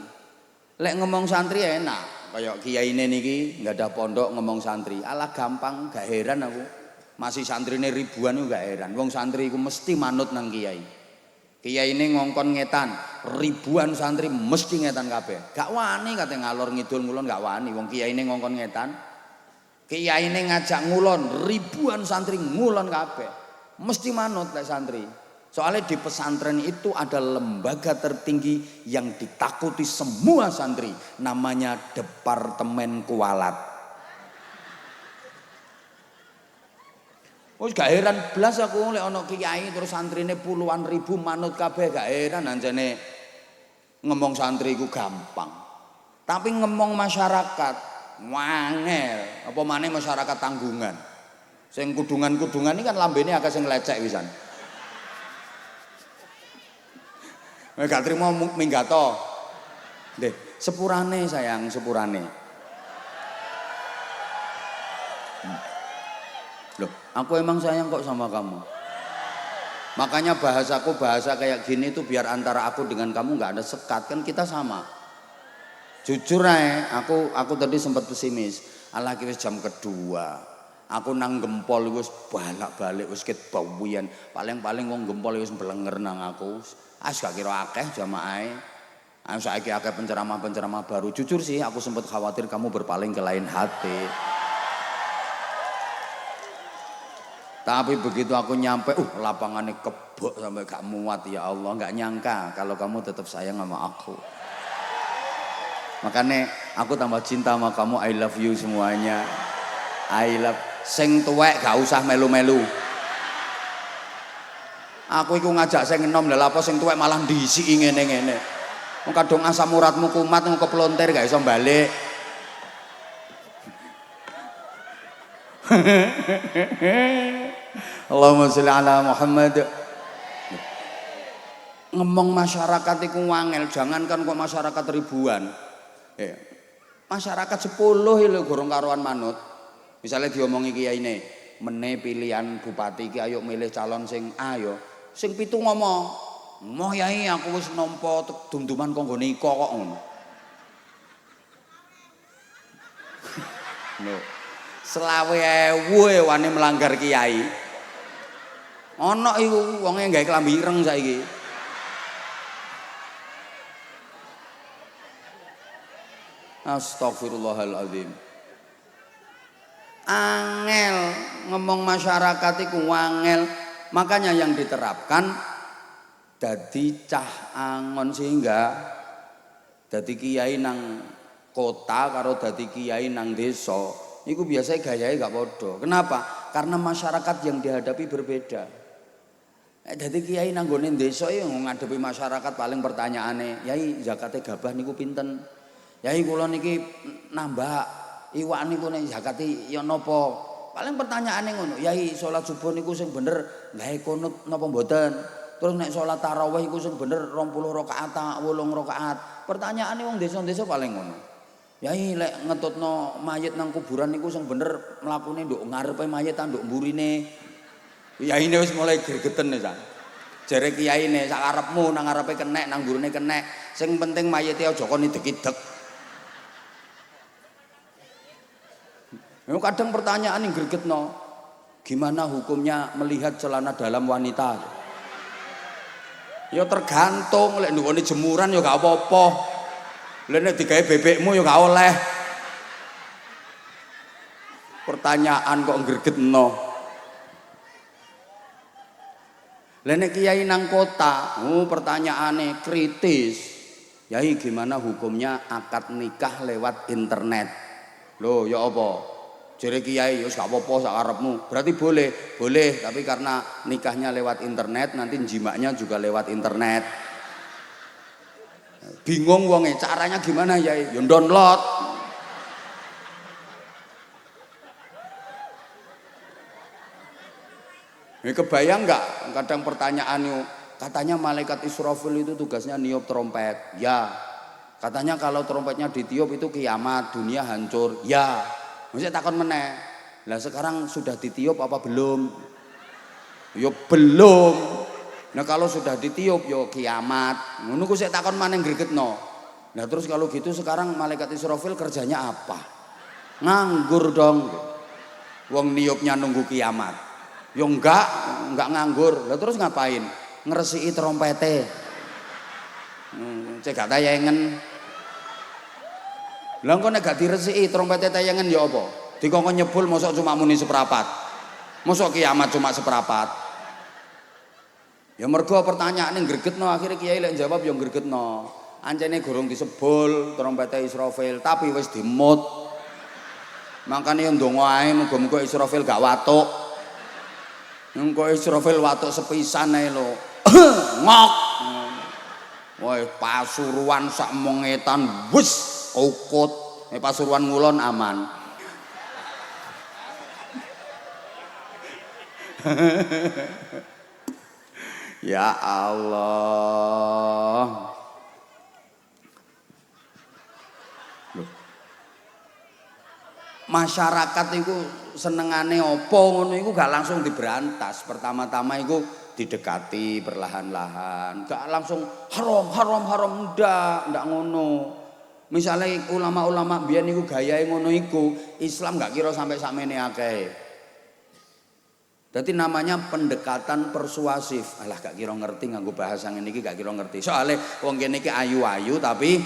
Lek ngomong santri enak, kaya kiyaine niki nggak ada pondok ngomong santri, alah gampang, gak heran aku. Masih santrine ribuan juga gak heran. Wong santri iku mesti manut nang kiai. Kiai ini ngongkon ngetan, ribuan santri mesti ngetan kabeh. Gak wani kate ngalor ngidul ngulon gak wani. Wong kiai ini ngongkon ngetan. Kiai ini ngajak ngulon, ribuan santri ngulon kabeh. Mesti manut lek santri. Soalnya di pesantren itu ada lembaga tertinggi yang ditakuti semua santri. Namanya Departemen Kualat. Wis gak heran blas aku lek ana kiai terus santrine puluhan ribu manut kabeh, gak heran anjane ngomong santri iku gampang. Tapi ngomong masyarakat wangel, apa maneh masyarakat tanggungan. Sing kudungan-kudungan iki kan lambene akeh sing lecek wisan. Gak trimo minggato. Nggih, sepurane sayang, sepurane. Loh, aku emang sayang kok sama kamu. Makanya bahasaku bahasa kayak gini tuh biar antara aku dengan kamu nggak ada sekat, kan kita sama. Jujur aja, aku tadi sempat pesimis. Alah wis jam kedua. Aku nang gempol wis balak-balik wis ket bawian. Paling-paling wong gempol wis mblenger nang aku. Gak kira akeh jamaahe. Saiki akeh penceramah-penceramah baru. Jujur sih aku sempat khawatir kamu berpaling ke lain hati. Tapi begitu aku nyampe, lapangannya kebok sampai gak muat, ya Allah, gak nyangka kalau kamu tetap sayang sama aku. Makanya aku tambah cinta sama kamu, I love you semuanya. I love, sing tuwek gak usah melu-melu. Aku iku ngajak sing enom, lha apa sing tuwek malah ndisiki ngene-ngene. Wong kadung asam uratmu kumat, wong keplontir gak iso balik. Allahumma sholli ala Muhammad. Ngomong masyarakat iku wangel, jangankan kok masyarakat ribuan. masyarakat 10 lho gorong karuan manut. Misalnya diomongi kiyaine, mene pilihan bupati ki ayo milih calon sing A yo. Sing 7 ngomong, "Moh yai aku wis nampa dumduman kanggo nika kok ngono." Lho. 20.000 wani melanggar kiai. Ana iku wonge gawe klambi ireng saiki. Astagfirullahaladzim. Angel ngomong masyarakat iku angel. Makanya yang diterapkan dadi cah angon sehingga dadi kiai nang kota karo dadi kiai nang desa iku biasanya gayae gak padha. Kenapa? Karena masyarakat yang dihadapi berbeda. Dadi kiai nang gone desa ya ngadepi masyarakat paling pertanyaane, "Yai, zakate gabah niku pinten? Yai kula niki nambah iwak niku nek zakate ya napa?" Paling pertanyaane ngono, "Yai, salat subuh niku sing bener gawe kunut napa mboten? Terus nek salat tarawih iku sing bener 20 rakaat ta 8 rakaat?" Pertanyaane wong desa-desa paling ngono. "Yai, lek ngetutno mayit nang kuburan niku sing bener mlakune nduk ngarepe mayit ta nduk mburine?" Yaine wis mulai gregeten ya. Jare kiyaine sak karepmu nang ngarepe kenek nang mburine kenek. Sing penting mayite aja kon idek-idek. Kadang pertanyaan yang gregetno, gimana hukumnya melihat celana dalam wanita? Ya tergantung, lek ndukone jemuran ya gak apa-apa. Lek nek digawe bebekmu ya gak oleh. Pertanyaan kok gregetno. Lek nek kiai nang kota, pertanyaane kritis. Yai, gimana hukumnya akad nikah lewat internet? Loh, ya apa? Jere kiai, ya gak apa-apa sak karepmu. Berarti boleh, tapi karena nikahnya lewat internet, nanti jimaknya juga lewat internet. Bingung wonge, caranya gimana yai? Ya download. Kebayang nggak? Kadang pertanyaan katanya malaikat Israfil itu tugasnya niup trompet. Ya. Katanya kalau trompetnya ditiup itu kiamat, dunia hancur. Ya. Mesti takon meneh. Lah sekarang sudah ditiup apa belum? Ya belum. Nah kalau sudah ditiup ya kiamat. Ngono ku sik takon maneh gregetno. Nah terus kalau gitu sekarang malaikat Israfil kerjanya apa? Nganggur dong. Wong niupnya nunggu kiamat. Ya enggak nganggur. Lah terus ngapain? Ngresiki trompete. Cek gak tayengen. Lah engko nek gak diresiki trompete tayengen ya apa? Dikongkon nyebul mosok cuma muni seprapat. Mosok kiamat cuma seprapat. Ya mergo pertanyaane gregetno akhirnya kiai lek jawab ya gregetno. Ancene gorong disebul trompete Israfil tapi wis dimut. Makane yo ndonga ae muga-muga Israfil gak watuk. Engko Israfil watuk sepisan ae lho. Ngok. Woi Pasuruan sak mongetan wis ukut. Pasuruan ngulon aman. Ya Allah. Loh. Masyarakat itu senengane apa ngono iku gak langsung diberantas. Pertama-tama iku didekati perlahan-lahan. Gak langsung haram ndak ngono. Misalnya ulama-ulama biyen niku gayahe ngono iku, Islam gak kira sampai sakmene akeh. Dadi namanya pendekatan persuasif. Alah gak kira ngerti nganggo bahasa ngene iki gak kira ngerti. Soale wong kene iki ayu-ayu tapi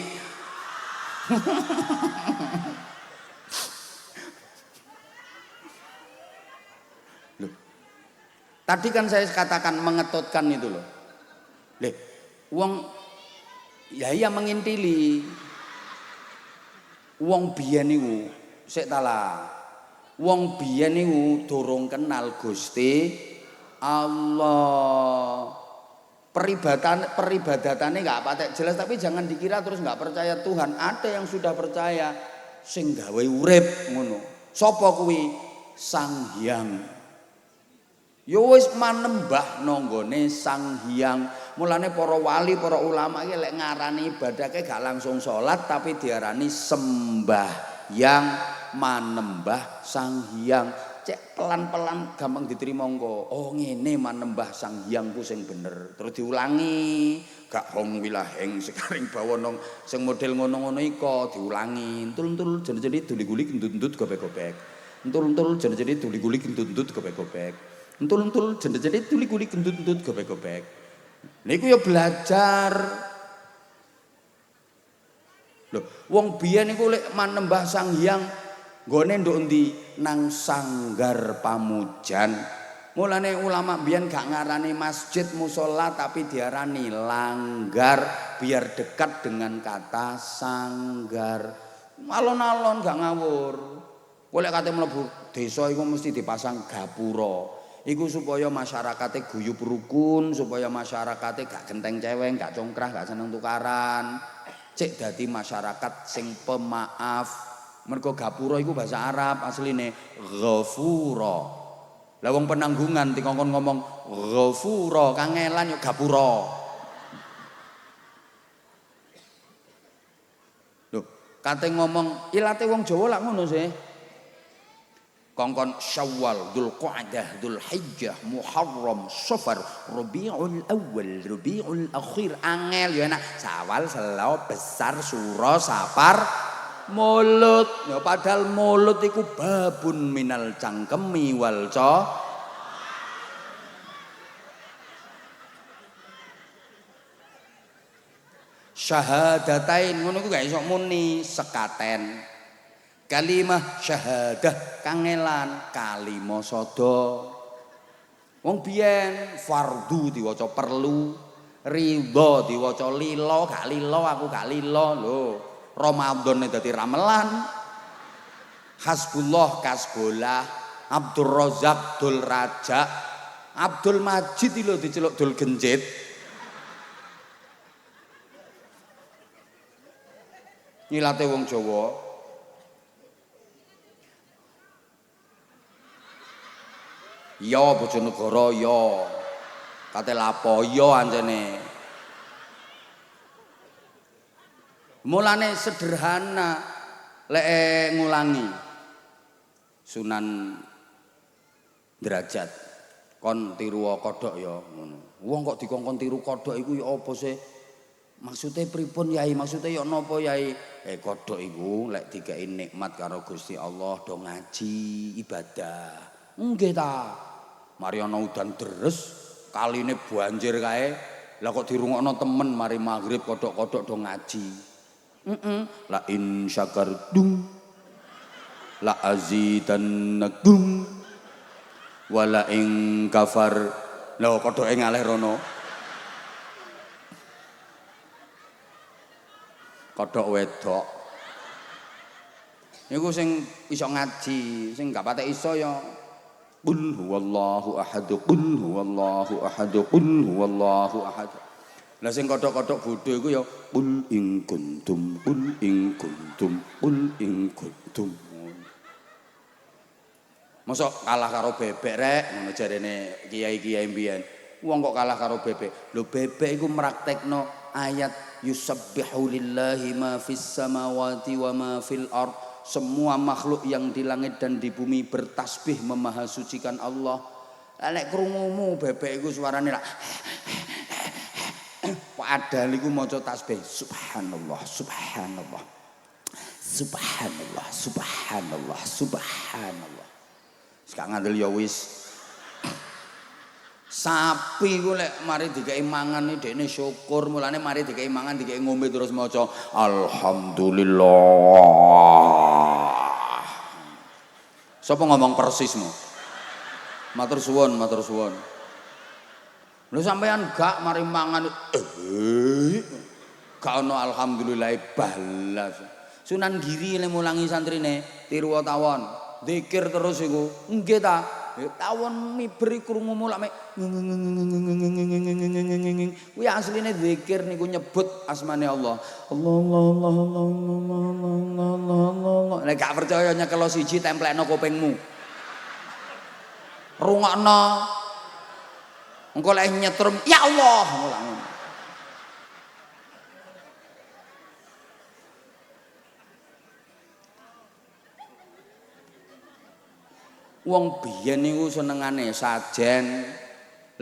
Loh. Tadi kan saya katakan mengetutkan itu loh. Leh, wong ya iya mengintili. Wong biyen niku sik tala. Wong biyen niku durung kenal Gusti Allah. Peribadatane gak patek jelas tapi jangan dikira terus gak percaya Tuhan. Ada yang sudah percaya sing gawe urip ngono. Sapa kuwi? Sang Hyang. Ya wis manembah nanggone Sang Hyang. Mulane para wali, para ulama iki lek ngarani ibadah ke gak langsung salat tapi diarani sembahyang manembah Sang Hyang. Cek pelan-pelan gampang diterima engko. Oh ngene manembah Sang Hyangku sing bener. Terus diulangi, gak hong wilaheng sekaring bawono sing model ngono-ngono iko diulangi. Entul-entul jene-jene duli-guli gendut-gendut gobek-gobek. Entul-entul jene-jene duli-guli gendut-gendut gobek-gobek. Entul-entul jene-jene duli-guli gendut-gendut gobek-gobek. Niku ya belajar. Lho, wong biyen niku lek manembah Sang Hyang nggone nduk endi nang sanggar pamujan. Mulane ulama biyen gak ngarani masjid musala tapi diarani langgar biar dekat dengan kata sanggar. Alon-alon gak ngawur. Golek kate mlebu desa iku mesti dipasang gapura. Iku supaya masyarakate guyub rukun, supaya masyarakate gak genteng ceweng, gak congkrah, gak seneng tukaran. Cek dadi masyarakat sing pemaaf. Mergo gapura iku bahasa Arab asline ghafura. Lah wong penanggungan dikongkon ngomong ghafura, kangelan yo gapura. Lho, kate ngomong ilate wong Jawa lak ngono sih. Kongkon Syawal, Dzulqa'dah, Dzulhijjah, Muharram, Safar, Rabiul Awal, Rabiul Akhir, angel ya enak. Syawal, Selau, Besar, Suro, Safar, Mulut. Ya padahal mulut iku babun minal cangkemi wal syahadatain ngono ku gak iso muni sekaten. Kalimah syahadah kangelan kalima sada. Wong biyen fardu diwaca perlu, ridho diwaca lila, gak lila aku gak lila lho. Ramadan dadi ramelan. Hasbullah kasbolah, Abdul Razak dul Raja, Abdul Majid lho diceluk dul genjit. Nyilate wong Jawa. Ya Bojonegoro ya. Kate lapo ya anjene. Mulane sederhana lek ngulangi Sunan Derajat kon tiru kodhok ya ngono. Wong kok dikongkon tiru kodhok iku ya apa sih? Maksude pripun Yai? Maksude ya napa Yai? Kodhok iku lek dikeki nikmat karo Gusti Allah do ngaji ibadah. Nggih ta. Mari ana udan deres, kaline banjir kae. Lah kok dirungokno temen mari maghrib kodhok-kodhok do ngaji. La in syakartum la azidannakum wala in kafar. Lho kodhoke ngalih rono. Kodhok wedok. Niku sing iso ngaji, sing gak patek iso ya Qul huwallahu ahad, qul huwallahu ahad, qul huwallahu ahad. Lah sing kodhok-kodhok bodho iku ya qul in kuntum, qul in kuntum, qul in kuntum. Mosok kalah karo bebek rek ngono jarene kiai-kiai mbiyen. Wong kok kalah karo bebek. Lho bebek iku mraktekno ayat yusabbihu lillahi ma fis samawati wa ma fil ard. Semua makhluk yang di langit dan di bumi bertasbih memahasucikan Allah. Nek krungumu bebek iku suarane lak padahal iku maca tasbih subhanallah subhanallah subhanallah subhanallah subhanallah. Sak ngandel ya wis. Sapi ku lek mari dikeki mangan iki dekne syukur, mulane mari dikeki mangan dikeki ngombe terus maca alhamdulillah. Sapa ngomong persismu? Matur suwun, matur suwun. Lho sampean gak mari mangan gak ono alhamdulillah balas. Sunan Giri le mulangi santrine tiru tawon, zikir terus iku. Nggih ta? Tawon miberi krungu mulak mek kuwi asline zikir niku nyebut asmane Allah. Allah. Nek gak percaya nyekelo siji templekno kupingmu. Rungokno. Engko lek nyetrum ya Allah ngono. Wong biyen niku senengane sajen.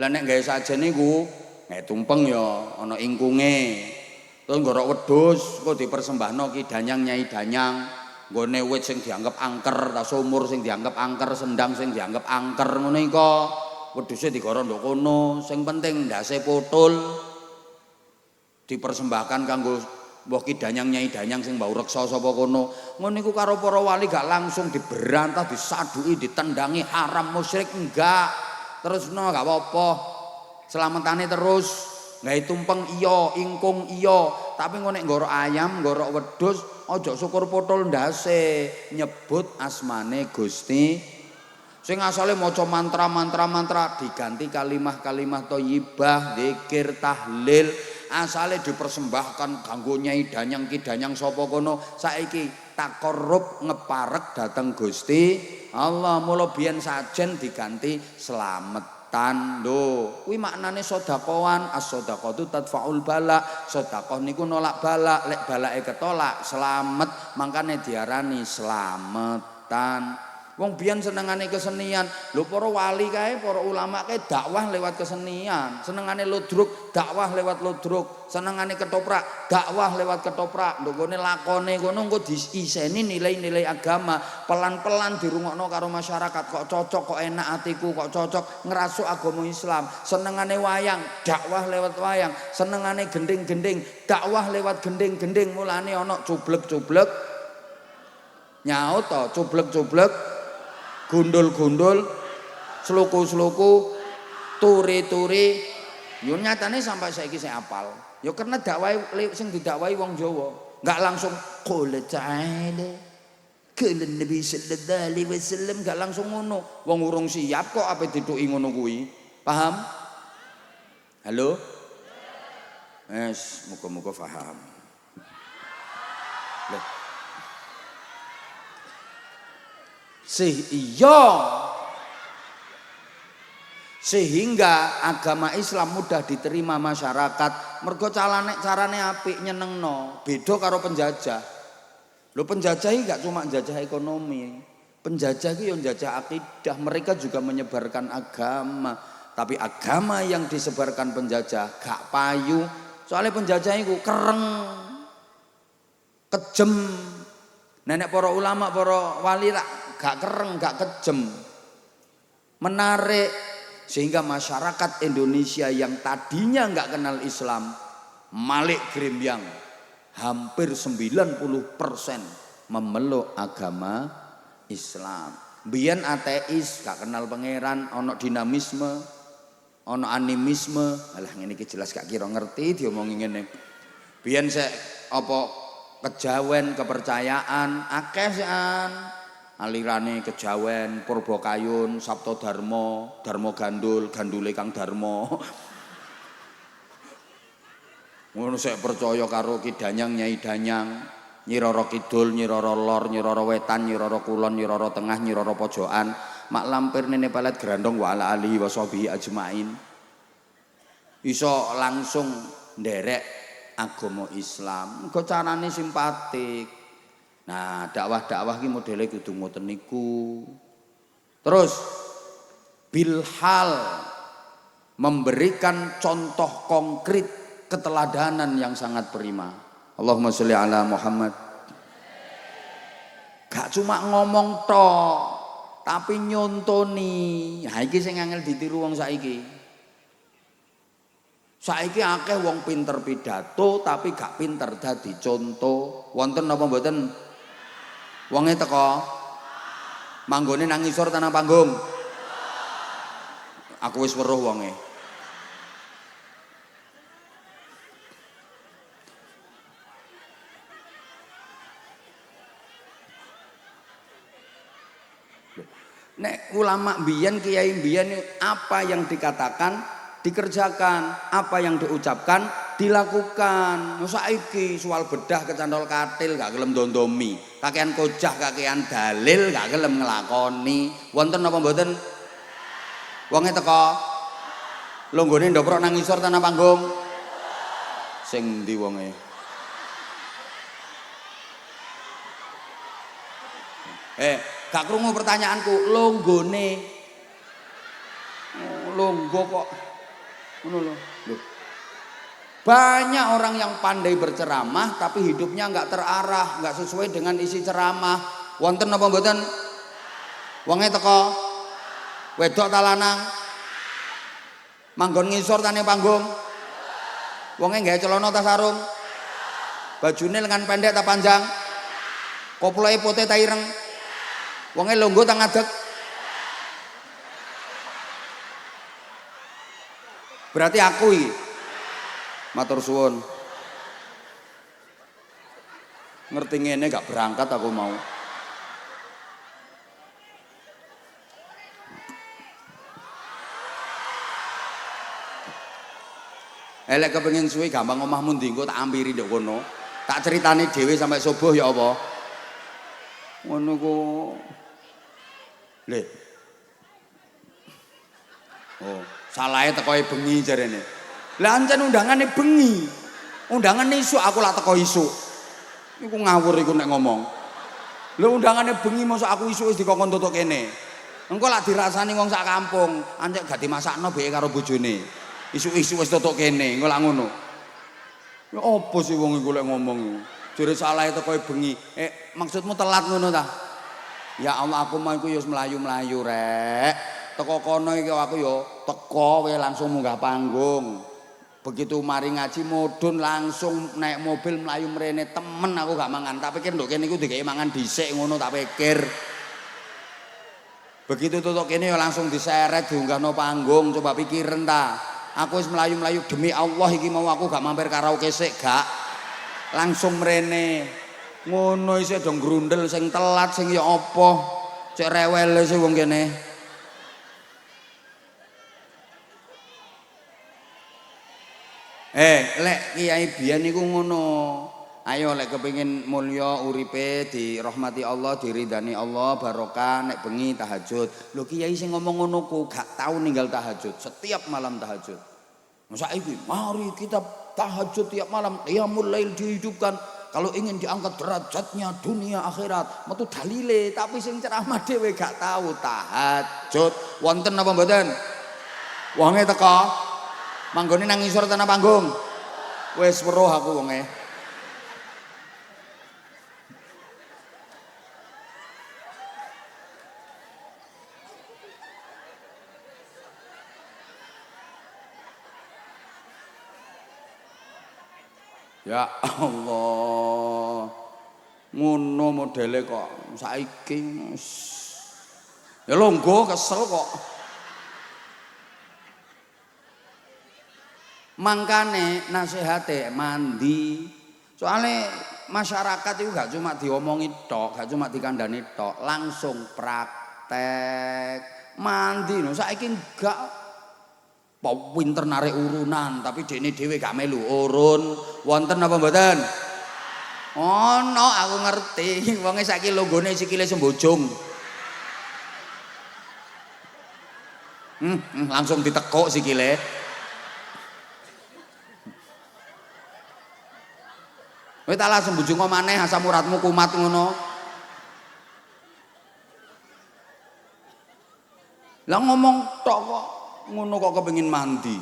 Lah nek gawe sajen niku gawe tumpeng ya ana ingkunge. Terus ngorok wedhus kok dipersembahno Ki Danyang Nyai Danyang. Nggone wit sing dianggep angker, ta sumur sing dianggep angker, sendang sing dianggep angker ngono iko. Wedhuse digoro ndok kono, sing penting ndase putul. Dipersembahkan kanggo mbah Ki Danyang Nyai Danyang sing mbau reksa sapa kono. Ngono niku karo para wali gak langsung diberantah, disaduki, ditendangi haram musyrik enggak. Terusno gak apa-apa. Selamatane terus. Gawe tumpeng iya, ingkung iya, tapi engko nek nggorok ayam, nggorok wedhus aja syukur putul ndase, nyebut asmane Gusti. Sing asale maca mantra diganti kalimah-kalimah thayyibah, zikir, tahlil, asale dipersembahkan kanggo Nyai Danyang Ki Danyang sapa kono, saiki takorup ngeparek dateng Gusti Allah. Mula biyen sajen diganti slamet. Lho, kuwi maknane sedekahan, as-shadaqatu tadfaul bala. Sedekah niku nolak bala, lek balake ketolak slamet, mangkane diarani slametan. Wong biyen senengane kesenian. Lho para wali kae, para ulama kae dakwah lewat kesenian. Senengane ludruk, dakwah lewat ludruk. Senengane ketoprak, dakwah lewat ketoprak. Lho gone lakone ngono engko diiseni nilai-nilai agama. Pelan-pelan dirungokno karo masyarakat. Kok cocok, kok enak atiku, kok cocok ngerasuk agama Islam. Senengane wayang, dakwah lewat wayang. Senengane gending-gending, dakwah lewat gending-gending. Mulane ana cublek-cublek. Nyaut to, cublek-cublek. Gundul-gundul, sluku-sluku, turi-turi, yo nyatane sampai saiki saya apal. Yo karena dakwah sing didakwahi wong Jawa, enggak langsung qul ta'ala qul Nabi sallallahu alaihi wasallam, enggak langsung ngono. Wong urung siap kok ape dituki ngono kuwi. Paham? Halo? Wes, muga-muga paham. Loh. Sehingga agama Islam mudah diterima masyarakat. Mergo carane apik nyenengno, beda karo penjajah. Lho penjajah iki gak cuma njajah ekonomi. Penjajah iki yo njajah akidah, mereka juga menyebarkan agama. Tapi agama yang disebarkan penjajah gak payu. Soalnya penjajah iku kereng, kejem. Nenek para ulama, para wali lah gak kereng, gak kejem, menarik, sehingga masyarakat Indonesia yang tadinya gak kenal Islam malik grembyang, hampir 90% memeluk agama Islam. Biyen ateis, gak kenal pangeran, ono dinamisme, ono animisme, alah ngene iki jelas gak kira ngerti diomongi ngene. Biyen sek apa kejawen, kepercayaan akeh sekan. Alirane kejawen, Purbakayun, Sabto Darmo, Darmo Gandul, Gandule Kang Darmo. Ngono sik percaya karo Ki Danyang Nyai Danyang, Nyi Roro Kidul, Nyi Roro Lor, Nyi Roro Wetan, Nyi Roro Kulon, Nyi Roro Tengah, Nyi Roro Pojokan, mak lampir nene pelet grandong wa ala alihi wa sahbihi ajmain. Iso langsung nderek agama Islam, engko carane simpatik. Nah, dakwah-dakwah ki modele kudu ngoten niku. Terus bilhal memberikan contoh konkret keteladanan yang sangat prima. Allahumma sholli ala Muhammad. Gak cuma ngomong tok, tapi nyontoni. Nah iki sing angel ditiru wong saiki. Saiki akeh wong pinter pidato tapi gak pinter dadi contoh. Wonten napa mboten? Wonge teko manggone nang ngisor tanah panggung. Aku wis weruh wonge. Nek ulama biyen, kiai biyen apa yang dikatakan dikerjakan, apa yang diucapkan dilakukan. Saiki soal bedah kecantol katil gak gelem dondomi, kakean kojah kakean dalil gak gelem nglakoni. Wonten apa mboten? Wonge teko Longgone ndoprok nang ngisor tanah panggung. Sing ndi wonge? Gak krungu pertanyaanku, longgone. Longgo kok ngono lho. Banyak orang yang pandai berceramah tapi hidupnya enggak terarah, enggak sesuai dengan isi ceramah. Wonten apa mboten? Wonge teko wedok ta lanang? Manggon ngisor tane panggung. Wonge nggawe celana ta sarung? Bajune lengan pendek ta panjang? Koploke putih ta ireng? Wonge longgo ta ngadeg? Berarti aku iki. Matur suwun. Ngerti ngene gak berangkat aku mau. Elek kepengin suwi gampang omahmu ndi engko tak ampiri nduk kono. Tak critani dhewe sampai subuh ya apa? Ngono ku. Lho. Oh, salahe tekoe bengi jarene. Lah ancen undangane bengi. Undangane isuk aku lak teko isuk. Iku ngawur iku nek ngomong. Lho undangane bengi mosok aku isuk wis dikongkon tutuk kene. Engko lak dirasani wong sak kampung, ancek gak dimasakno beke karo bojone. Isu-isu wis tutuk kene, engko lak ngono. Ya apa sih wong iku lek ngomong. Jare salahe teko bengi. Maksudmu telat ngono ta? Ya Allah aku mau iku ya wis mlayu-mlayu rek. Teko kono iki aku ya teko wae langsung munggah panggung. Begitu mari ngaji mudhun langsung naik mobil mlayu mrene temen aku gak mangan. Tak pikir nduk kene iku dikeki mangan dhisik ngono tak pikir. Begitu tutuk kene ya langsung diseret diunggahno panggung, coba pikiren ta. Aku wis mlayu-mlayu demi Allah iki mau aku gak mampir karaoke sik gak. Langsung mrene. Ngono isih dong grundel sing telat sing ya apa. Cek rewel sih wong kene. Lek kiai biyen niku ngono. Ayo lek kepengin mulya uripe dirahmati Allah, diridani Allah, barokah nek bengi tahajud. Lho kiai sing ngomong ngono ku gak tau ninggal tahajud, setiap malam tahajud. Saiki mari kita tahajud tiap malam, qiyamul lail dihidupkan. Kalau ingin diangkat derajatnya dunia akhirat, metu dalile, tapi sing ceramah dhewe gak tahu tahajud. Wonten apa mboten? Wonge teko. Manggone nang ngisor tanah panggung. Wis weruh aku wonge. Ya Allah. Ngono modele kok saiki. Ya longgo kesel kok. Mangkane nasihate mandi. Soale masyarakat itu gak cuma diomongi tok, gak cuma dikandani tok, langsung praktek. Mandi lho saiki gak pinter narik urunan tapi dekne dhewe gak melu urun. Wonten apa mboten? Ono aku ngerti. Wonge saiki longgone sikile sembojong. Langsung ditekuk sikile. Kowe tak langsung sembojong maneh asam uratmu kumat ngono. Lah ngomong tok kok ngono kok kepengin mandi.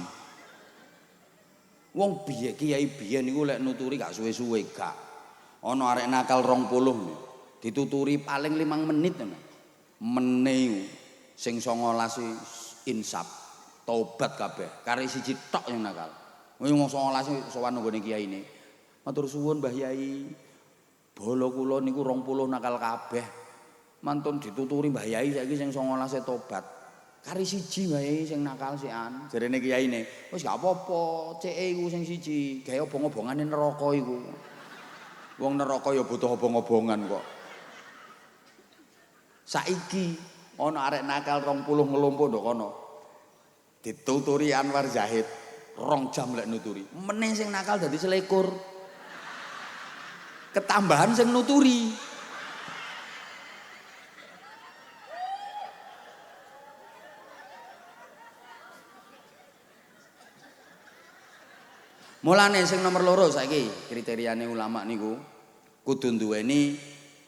Wong biye kiai biyen niku lek nuturi gak suwe-suwe gak. Ana arek nakal 20 dituturi paling 5 menit ngono. Mene sing 19 insaf tobat kabeh. Kare siji tok yang nakal. Wong 19 sowan nggone kiyaine. Matur suwun Mbah Yai. Bolo kula niku 20 nakal kabeh. Mantun dituturi Mbah Yai saiki sing 19 tobat. Kari siji wae sing nakal sian. Jarene kiyaine, wis gak apa-apa, ceke iku sing siji, gawe obong-obongane neraka iku. Wong neraka ya butuh obong-obongan kok. Saiki ana arek nakal 20 ngelompok ndok kono. Dituturi Anwar Zahid, 2 jam lek nuturi. Meneh sing nakal dadi selekur. Ketambahan sing nuturi. Mulane sing nomor loro saiki kriteriane ulama niku kudu duweni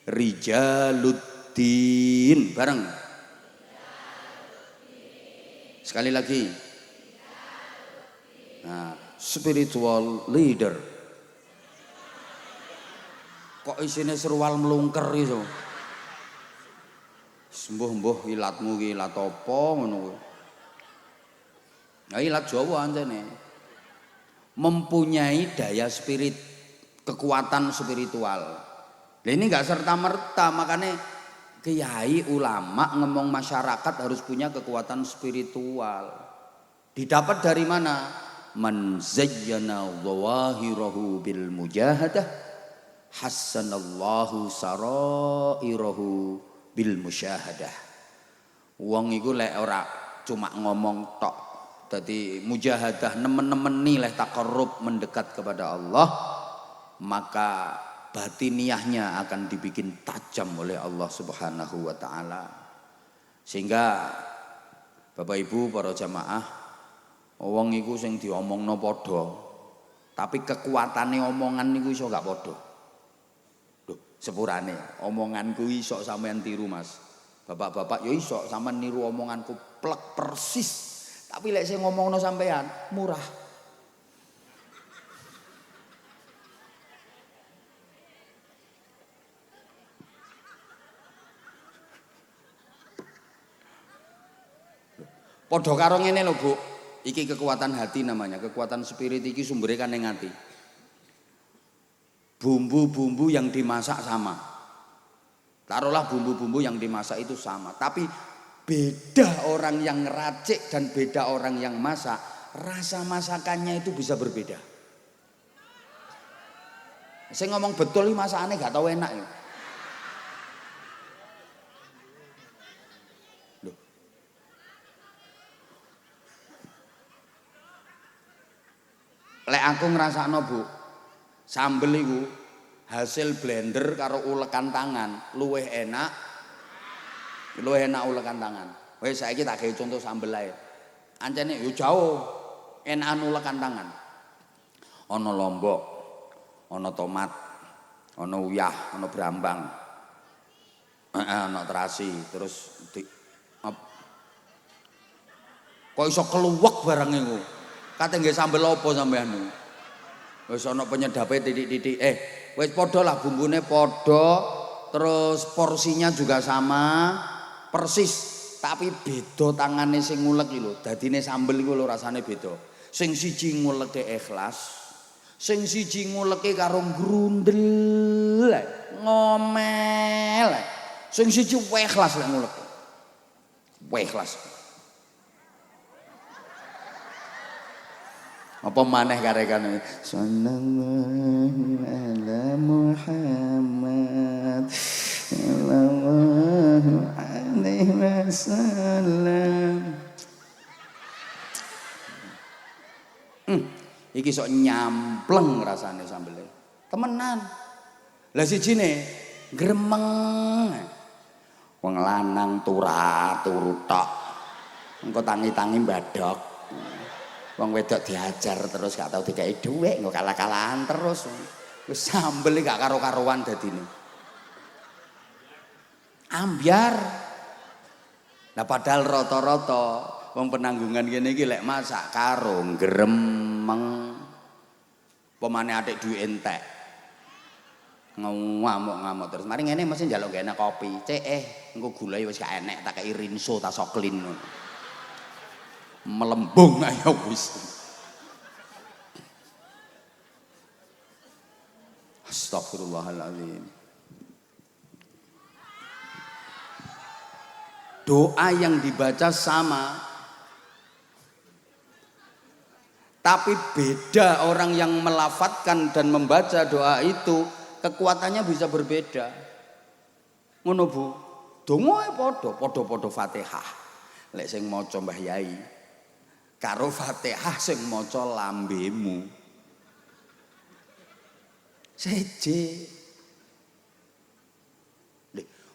rijaluddin bareng. Sekali lagi. Nah, spiritual leader. Kok isine serual melungker iso. Sembuh-mbuh ilatmu ki ilat apa ngono kuwi. Nah, ilat Jawa anjene. Mempunyai daya spirit, kekuatan spiritual. Nah, ini enggak serta-merta, makanya kiai ulama ngomong masyarakat harus punya kekuatan spiritual. Didapat dari mana? Man zayyana dhawahirahu bil mujahadah hassanallahu sarairahu bil musyahadah. Wong iku lek ora cuma ngomong tok, dadi mujahadah nemen-nemen nilai taqarrub mendekat kepada Allah, maka batiniahnya akan dibikin tajam oleh Allah Subhanahu wa taala. Sehingga Bapak Ibu para jamaah, wong iku sing diomongno padha, tapi kekuatane omongan niku iso gak padha. Lho, sepurane omonganku iso sampean tiru Mas. Bapak-bapak yo iso sampean niru omonganku plek persis. Tapi lek sing ngomongno sampean murah. Padha karo ngene lho, Bu. Iki kekuatan hati namanya, kekuatan spirit iki sumbere kan ning ati. Bumbu-bumbu yang dimasak sama. Taruhlah bumbu-bumbu yang dimasak itu sama, tapi beda orang yang ngeracik dan beda orang yang masak, rasa masakannya itu bisa berbeda. Saya ngomong betul ini masakannya gak tahu enak ya. Loh. Lek aku ngrasakno Bu, sambel iku hasil blender karo ulekan tangan luwih enak ulekan tangan. Wes saiki tak gawe contoh sambel ae. Ancene yo jauh enakan ulekan tangan. Ana lombok, ana tomat, ana uyah, ana brambang. Ana terasi, terus kok iso keluwek barang iku. Kate nggih sambel apa sampean niku? Wis ana penyedape titik-titik. Wis padha lah bumbune padha, terus porsinya juga sama. Persis, tapi beda tangane sing ngulek iki lho. Dadine sambel iku lho rasane beda. Sing siji nguleke ikhlas, sing siji nguleke karo grundel, ngomel. Sing siji ikhlas lek ngulek. Ikhlas. Apa maneh karekane? Sallallahu ala Muhammad. Sallallahu alaihi wasallam. Iki sok nyampleng rasane sambele. Temenan. Lah sijine gremeng. Wong lanang turu tok. Engko tangi-tangi mbadok. Wong wedok diajar terus gak tau dikai dhuwit, engko kalah-kalahan terus. Wis sambel gak karo-karuan dadine. Ambyar. Nah padahal rata-rata wong penanggungan kene iki lek masak karo gremeng. Pemane atik duwe entek. Ngamuk-ngamuk terus. Mari ngene mesti njaluk gene kopi. Engko gulahe wis gak enek tak kei rinso ta soklin ngono. Melembung ayo wis. Astagfirullahaladzim. Doa yang dibaca sama, tapi beda orang yang melafadzkan dan membaca doa itu kekuatannya bisa berbeda. Ngono Bu, dongae padha Fatihah. Lek sing maca Mbah Yai karo Fatihah sing maca lambemu. Seje.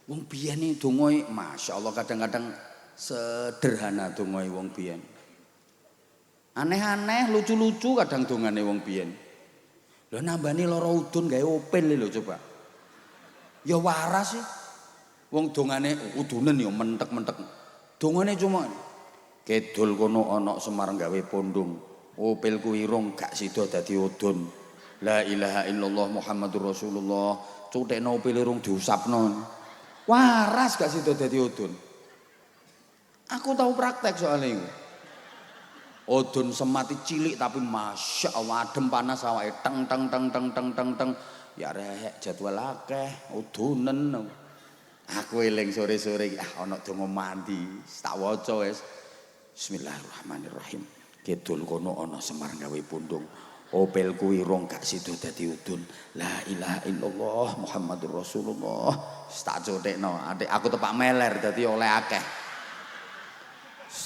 Wong biyen iki dongae masyaallah kadang-kadang sederhana dongae wong biyen. Aneh-aneh, lucu-lucu kadang dongane wong biyen. Lho nambani lara udun gawe opel lho coba. Ya waras sih. Wong dongane udunen ya mentek-mentek. Dongane cuma kedul kono ana Semar gawe pondong. Opelku irung gak sida dadi udun. La ilaha illallah Muhammadur Rasulullah. Cutekno opel irung diusapno. Waras gak sida dadi udun. Aku tahu praktek soalnya itu. Udun semati cilik tapi masya Allah adem panas awake teng teng teng teng teng teng teng. Ya rek jadwal akeh udunen. Aku eling sore-sore ana donga mandi, tak waca wis. Bismillahirrahmanirrahim. Kidul kono ana Semar gawe pundung. Opelku irung gak sida dadi udun. La ilaha illallah Muhammadur Rasulullah. Tak cotekno, adik aku tepak meler dadi oleh akeh.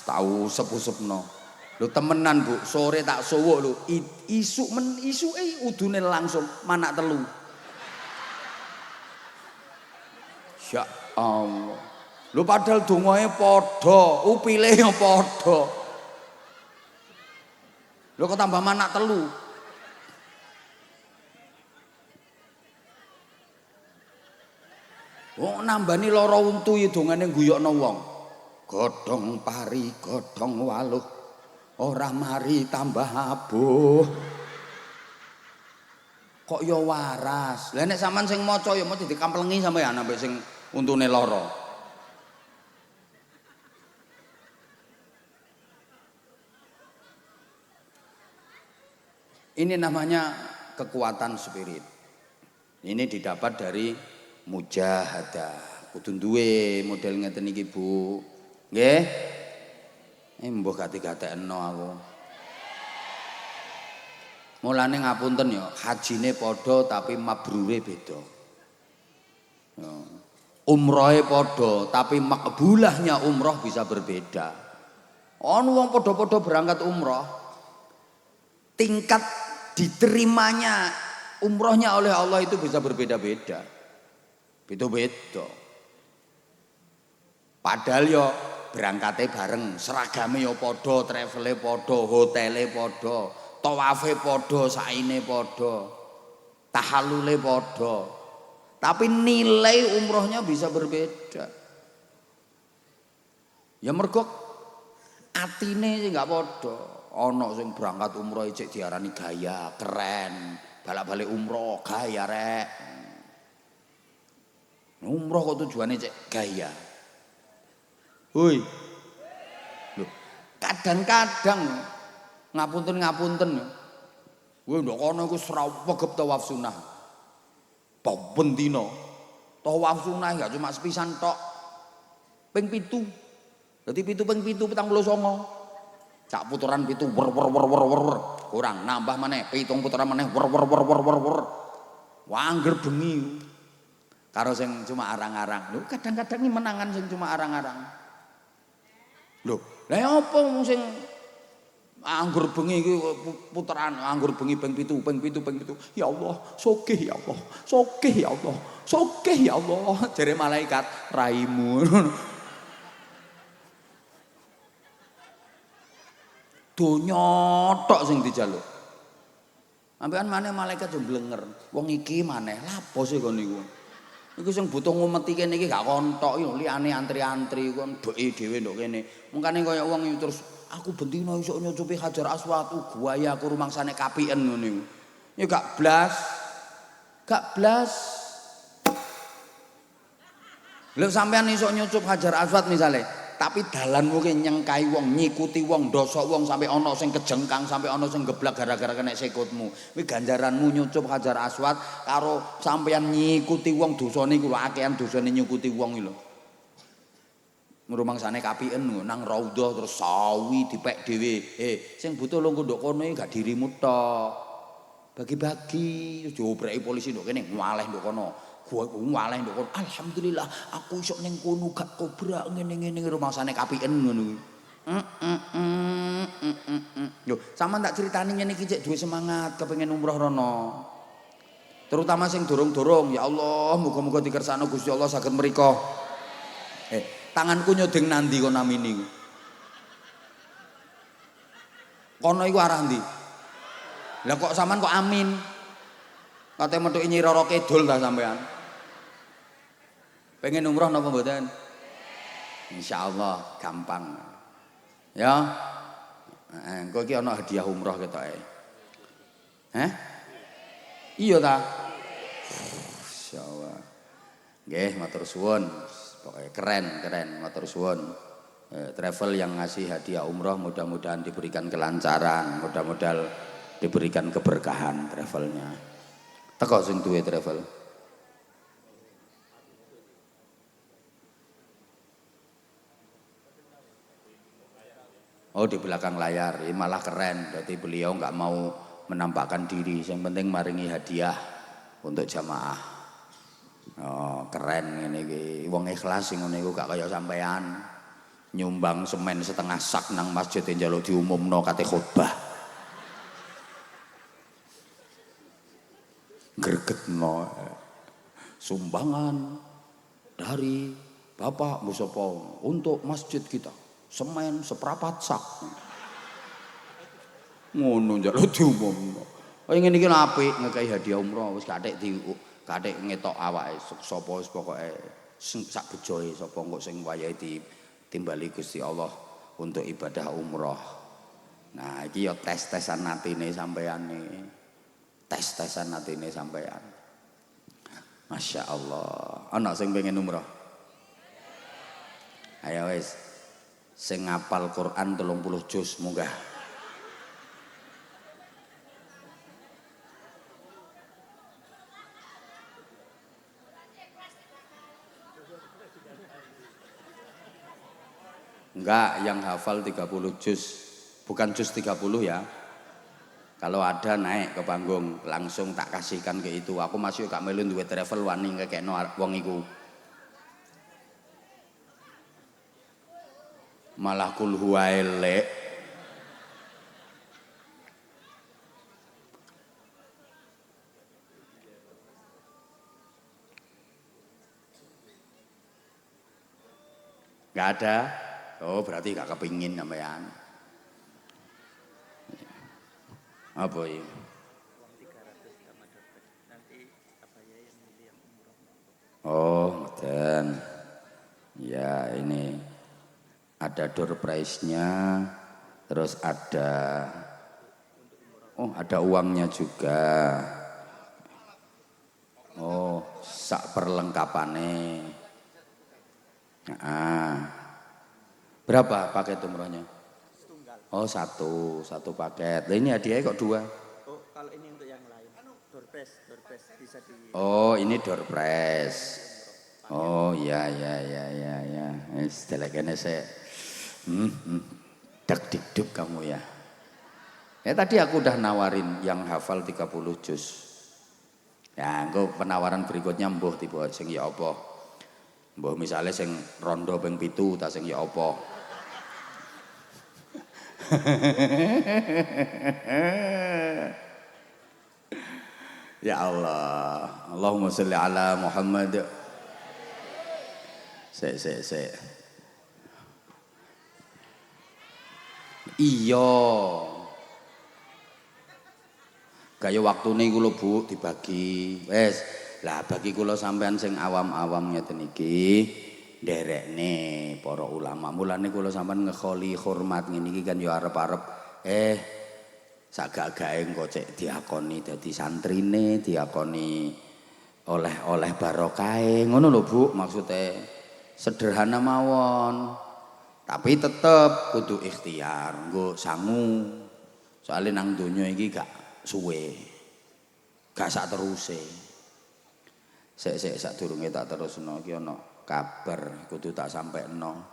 Tahu sepu-sepno. Lho temenan Bu, sore tak sowok lho. Isuke udune langsung manak telu. Ya Allah. Lho padahal dongae padha, upile ya padha. Lho kok tambah manak telu. Wong nambani lara untu ya dongane guyokno wong. Godhong pari, godhong waluh. Ora mari tambah abuh. Kok ya waras. Lah nek sampean sing maca ya mesti dikamplengi sampean ambek sing untune lara. Ini namanya kekuatan spirit. Ini didapat dari mujahadah. Kudu duwe model ngeten iki, Bu. Nggih. Mbah gati-gatekno aku. Mulane ngapunten ya, hajine padha tapi mabrure beda. Ya. Umrohe padha tapi makbulahnya umroh bisa berbeda. Ono wong padha-padha berangkat umroh. Tingkat diterimanya umrohnya oleh Allah itu bisa berbeda-beda. Beda-beda. Padahal ya berangkatnya bareng, seragame ya padha, travele padha, hotele padha, tawafe padha, saine padha, tahallule padha. Tapi nilai umrohnya bisa berbeda. Ya mergo atine sing gak padha. Ana sing berangkat umroh cek diarani gaya, keren. Balak-balik umroh gaya rek. Umroh kok tujuane cek gaya. Hoi. Loh, kadang-kadang ngapunten. Kowe ndok kono iku srawegep tawaf sunah. Paben dina. Tawaf sunah gak cuma sepisan tok. Ping 7. Dadi 7 ping 7 79. Cak puteran 7 wer. Kurang nambah maneh 7 puteran maneh wer. Wangger bengi. Karo sing cuma arang-arang. Lho kadang-kadang ini menangan sing cuma arang-arang. Lho, lha apa sing anggur bengi iki puteran anggur bengi ping 7. Ya Allah, sogih ya Allah. Sogih ya Allah. Sogih ya Allah. Jare malaikat raimu. Donya tok sing dijaluk. Ambekan maneh malaikat yo blenger. Wong iki maneh lapo sih kon niku. Iku sing butuh ngumeti kene iki gak kontok yo liyane antri-antri kon beke dhewe nduk kene. Mungkane kaya wong terus aku bendina iso nyucupi Hajar Aswad buaya aku rumangsane kapien ngono iku. Ya gak blas. Gak blas. Lha sampean iso nyucup Hajar Aswad misale, tapi dalanmu ki nyengkai wong, nyikuti wong, ndosok wong sampai ana sing kejengkang, sampai ana sing geblak gara-gara kena sikutmu. Kuwi ganjaranmu nyucup Hajar Aswad karo sampean nyikuti wong dosane iku lho akehan dosane nyikuti wong iki lho. Ngrumangsane kapien nang raudhah terus sawi dipek dhewe. Sing butuh lungguh nduk kono iki gak dirimu tok. Bagi-bagi diobreki polisi nduk kene waleh nduk kono. Gua waleh nduk kono. Alhamdulillah aku iso ning kono gak kobrak ngene-ngene rumangsane kapien ngono kuwi. Lho, sampean tak critani ngene iki cek duwe semangat kepengin umroh rono. Terutama sing durung-durung, ya Allah, muga-muga dikersakno Gusti Allah saged mriko. Tanganku nyodeng nandi kon namini. Kono iku arah ndi? Lah kok sampean kok amin? Kate metuki Nyi Roro Kidul ta sampean? Pengen umroh napa mboten? Insyaallah gampang. Ya. Engko iki ana hadiah umroh ketoke. Hah? Iya ta? Insyaallah. Nggih, matur suwun. Pokoke keren, matur suwun. Travel yang ngasih hadiah umroh mudah-mudahan diberikan kelancaran, mudah-mudahan diberikan keberkahan travelnya. Teko sing duwe travel. Oh di belakang layar, ini malah keren. Berarti beliau nggak mau menampakkan diri. Yang penting maringi hadiah untuk jamaah. Oh keren ini. Wong ikhlas sing ngene iku gak kaya sampean. Nyumbang semen setengah sak nang masjid yang njaluk diumumno kate khutbah. Gregetno sumbangan dari Bapak Musopo untuk masjid kita. Semen seprapat sak. Ngono njaluk diumumno. Oh ngene iki apik ngekei hadiah umroh wis kathik ngetok awake sapa wis pokoke sak bejoe sapa kok sing wayahe ditimbali Gusti Allah untuk ibadah umroh. Nah iki ya tes-tesan atine sampean iki. Tes-tesan atine sampean. Masya Allah. Ana sing pengen umroh? Ayo wis. Sing ngapal Quran 30 juz munggah. Enggak, yang hafal 30 juz. Bukan juz 30 ya. Kalau ada naik ke panggung langsung tak kasihkan ke itu. Aku masih gak melu duwe travel wani ngekekno wong iku. Malah kul huwa elek. Gak ada. Oh berarti gak kepingin sampean. Apa ini? Oh dan ya ini ada door prize-nya, terus ada uangnya juga. Oh sak perlengkapannya. Berapa paket umrohnya? Oh satu paket. Lah ini hadiahnya kok 2? Oh kalau ini untuk yang lain. Door prize bisa di. Oh ini door prize. Oh ya. Setelahnya saya dak kamu ya. Tadi aku udah nawarin yang hafal 30 juz. Ya, engko penawaran berikutnya mbuh tiba sing ya apa. Mbuh misale sing rondo ping 7 ta sing ya apa. Ya Allah, Allahumma sholli ala Muhammad. Sik. Iya. Gaya waktune iku lho Bu dibagi. Wes, lah bagi kula sampean sing awam-awam ngeten iki nderekne para ulama. Mulane kula sampean ngekholi hormat ngene iki kan ya arep-arep sagak-gake engko cek diakoni dadi santrine, diakoni oleh-oleh barokahe. Ngono lho Bu, maksude sederhana mawon. Tapi tetep kudu ikhtiar, nggo sangu. Soale nang donya iki gak suwe. Gak sak teruse. Sik sadurunge tak terusno iki ana kabar kudu tak sampekno.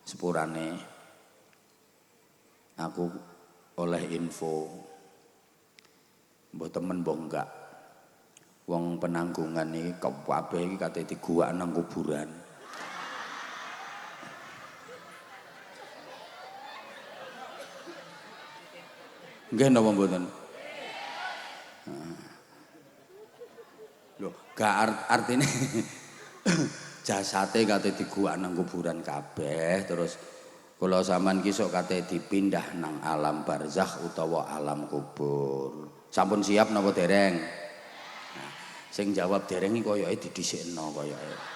Sepurane aku oleh info mbok temen mbok enggak. Wong penanggungan iki kabeh iki kate diguwak nang kuburan. Nggih napa mboten? Lho, gak artine jasate kate diguwak nang kuburan kabeh terus Kula sampean ki sok kate dipindah nang alam barzakh utawa alam kubur. Sampun siap napa dereng? Nah, sing jawab dereng iki koyoke didhisikno koyoke.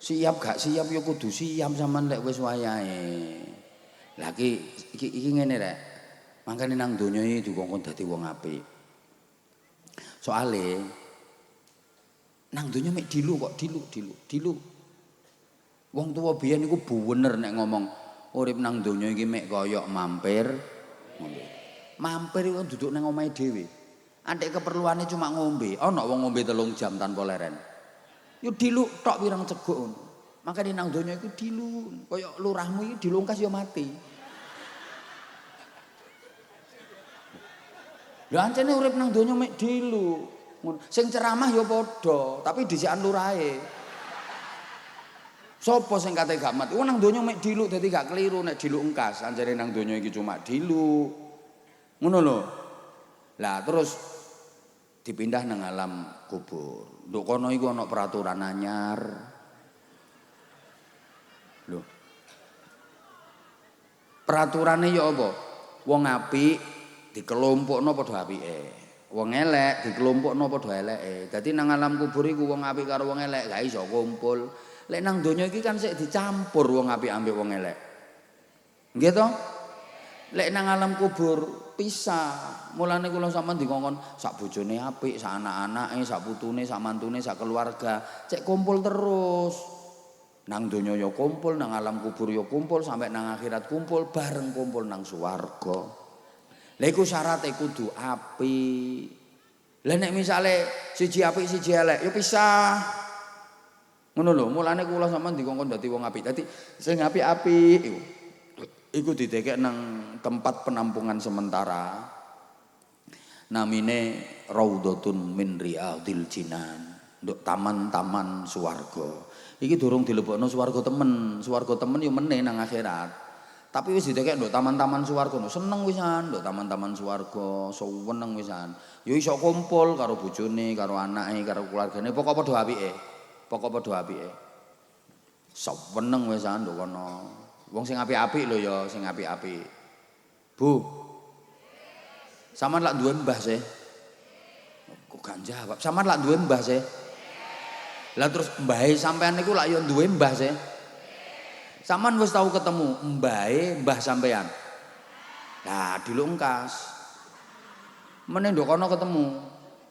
Siap gak siap ya kudu siap sampean lek wis wayahe. Lah iki ngene rek. Mangkane nang donya iki dikongkon dadi wong apik. Soale nang donya mek dilu kok dilu. Wong tuwa biyen iku bener nek ngomong urip nang donya iki mek kaya mampir. Mampir iku duduk nang omahe dhewe. Antek keperluane cuma ngombe. Ana wong ngombe 3 jam tanpa leren. Yo dilu tok wirang ceguk ngono. Makane nang donya iku dilu, kaya lurahmu iki dilungkas yo mati. Lah ancene urip nang donya mek dilu. Sing ceramah yo padha, tapi dhisikan lurahe. Sopo sing kate gak mati? Wong nang donya mek dilu dadi gak keliru nek dilu engkas. Anjare nang donya iki cuma dilu. Ngono lho. Lah terus dipindah nang alam kubur. Nduk kono iku ana peraturan anyar. Lho. Peraturane ya apa? Wong apik dikelompokno padha apike. Wong elek dikelompokno padha eleke. Dadi nang alam kubur iku wong apik karo wong elek gak iso kumpul. Lek nang donya iki kan sik dicampur wong apik ambek wong elek. Nggih to? Lek nang alam kubur pisah. Mulane kula sampean dikongkon sak bojone apik, sak anak-anake, sak putune, sak mantune, sak keluarga, cek kumpul terus. Nang donya ya kumpul, nang alam kubur ya kumpul, sampai nang akhirat kumpul, bareng kumpul nang swarga. Lha iku syaraté kudu apik. Lah nek misale siji apik siji elek ya pisah. Ngono lho, mulane kula sampean dikongkon dadi wong apik. Dadi sing apik-apik iku didekek nang tempat penampungan sementara. Namine Raudhatun min Riyadil Jinan. Nduk taman-taman swarga. Iki durung dilebokno swarga temen. Swarga temen yo meneh nang akhirat. Tapi wis didekek nduk taman-taman swarga. Seneng wisan nduk taman-taman swarga, seneng wisan. Yo iso kumpul karo bojone, karo anake, karo keluargane, pokok padha apike. Pokok padha apike. Seneng wisan nduk kono. Wong sing apik-apik lho ya, sing apik-apik. Bu. Sampeyan lak duwe mbah sih? Kok gak jawab? Sampeyan lak duwe mbah sih? Lah terus mbahe sampean niku lak yo duwe mbah sih? Sampeyan wis tau ketemu mbahe mbah sampean? Lah dilungkas. Meneh ndok kono ketemu.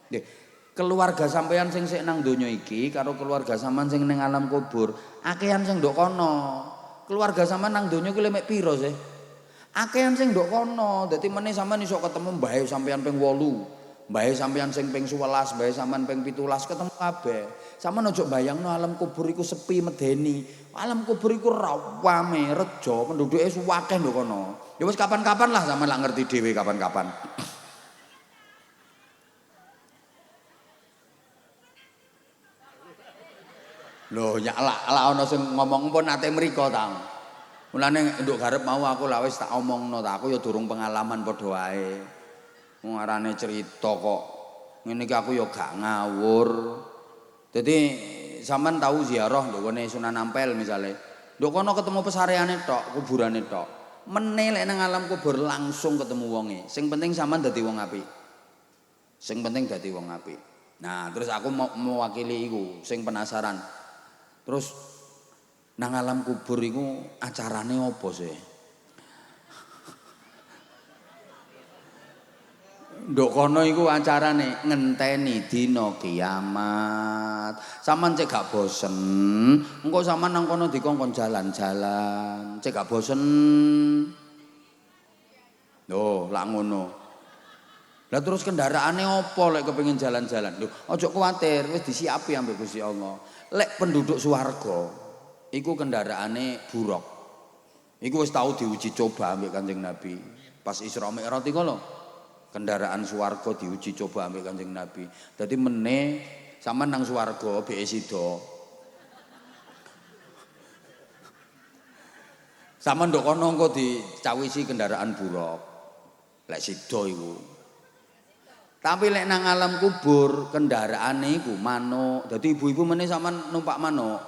Nggih. Keluarga sampean sing sik nang donya iki karo keluarga sampean sing ning alam kubur, akehan sing ndok kono. Keluarga sampean nang donya ku mek pira sih? Akehan sing ndok kono. Dadi meneh sampean iso ketemu mbahe sampean ping 8, mbahe sampean sing ping 11, mbahe sampean ping 17 ketemu kabeh. Sampeyan aja bayangno alam kubur iku sepi medeni. Alam kubur iku rame, rejo, penduduke suwakeh lho kono. Ya wis kapan-kapan lah sampeyan lak ngerti dhewe kapan-kapan. Lho ya lak ana sing ngomong pun nate mriko ta. Mulane nduk garep mau aku lak wis tak omongno ta, aku ya durung pengalaman padha wae. Wong arane cerita kok ngene iki aku ya gak ngawur. Dadi sampean tahu ziarah nduk kene Sunan Ampel misale. Nduk kono ketemu pesareane tok, kuburane tok. Meneh lek nang alam kubur langsung ketemu wonge. Sing penting sampean dadi wong apik. Sing penting dadi wong apik. Nah, terus aku mau mewakili iku sing penasaran. Terus nang alam kubur iku acarane apa sih? Nduk kono iku acarane ngenteni dina kiamat. Sampeyan cek gak bosen, engko sampeyan nang kono dikongkon jalan-jalan, cek gak bosen. Lho, lak ngono. Lah terus kendaraane apa lek kepengin jalan-jalan? Lho, aja kuwatir, wis disiapi ambek Gusti Allah. Lek penduduk swarga iku kendaraane buruk. Iku wis tau diuji coba ambek Kanjeng Nabi. Pas Isra Mi'raj iku lho. Kendaraan swarga diuji coba ambek Kanjeng Nabi. Dadi meneh sampean nang swarga beke sida. Sampeyan ndok kono engko dicawisi kendaraan buruk. Lek sida iku. Tapi lek nang alam kubur kendaraane iku manuk. Dadi ibu-ibu meneh sampean numpak manuk.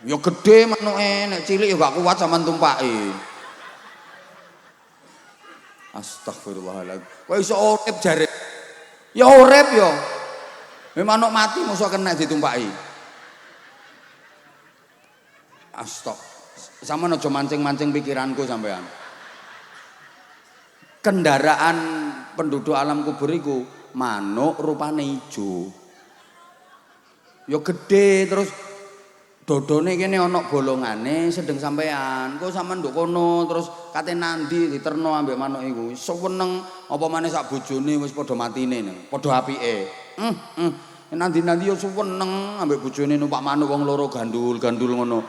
Ya gede manuke, nek cilik ya gak kuat sampean tumpaki. Astagfirullahaladzim. Kok iso urip jare? Ya urip ya. Manuk mati mosok kena ditumpaki. Sampeyan aja mancing-mancing pikiranku sampean. Kendaraan penduduk alam kubur iku manuk rupane ijo. Ya gede terus dodone kene ana bolongane sedeng sampean. Kok sampean nduk kono terus kate nandi diterno ambek manuk iku. Seneng apa maneh sak bojone wis padha matine, padha apike. Nandi-nandi ya seneng ambek bojone numpak manuk wong loro gandul-gandul ngono.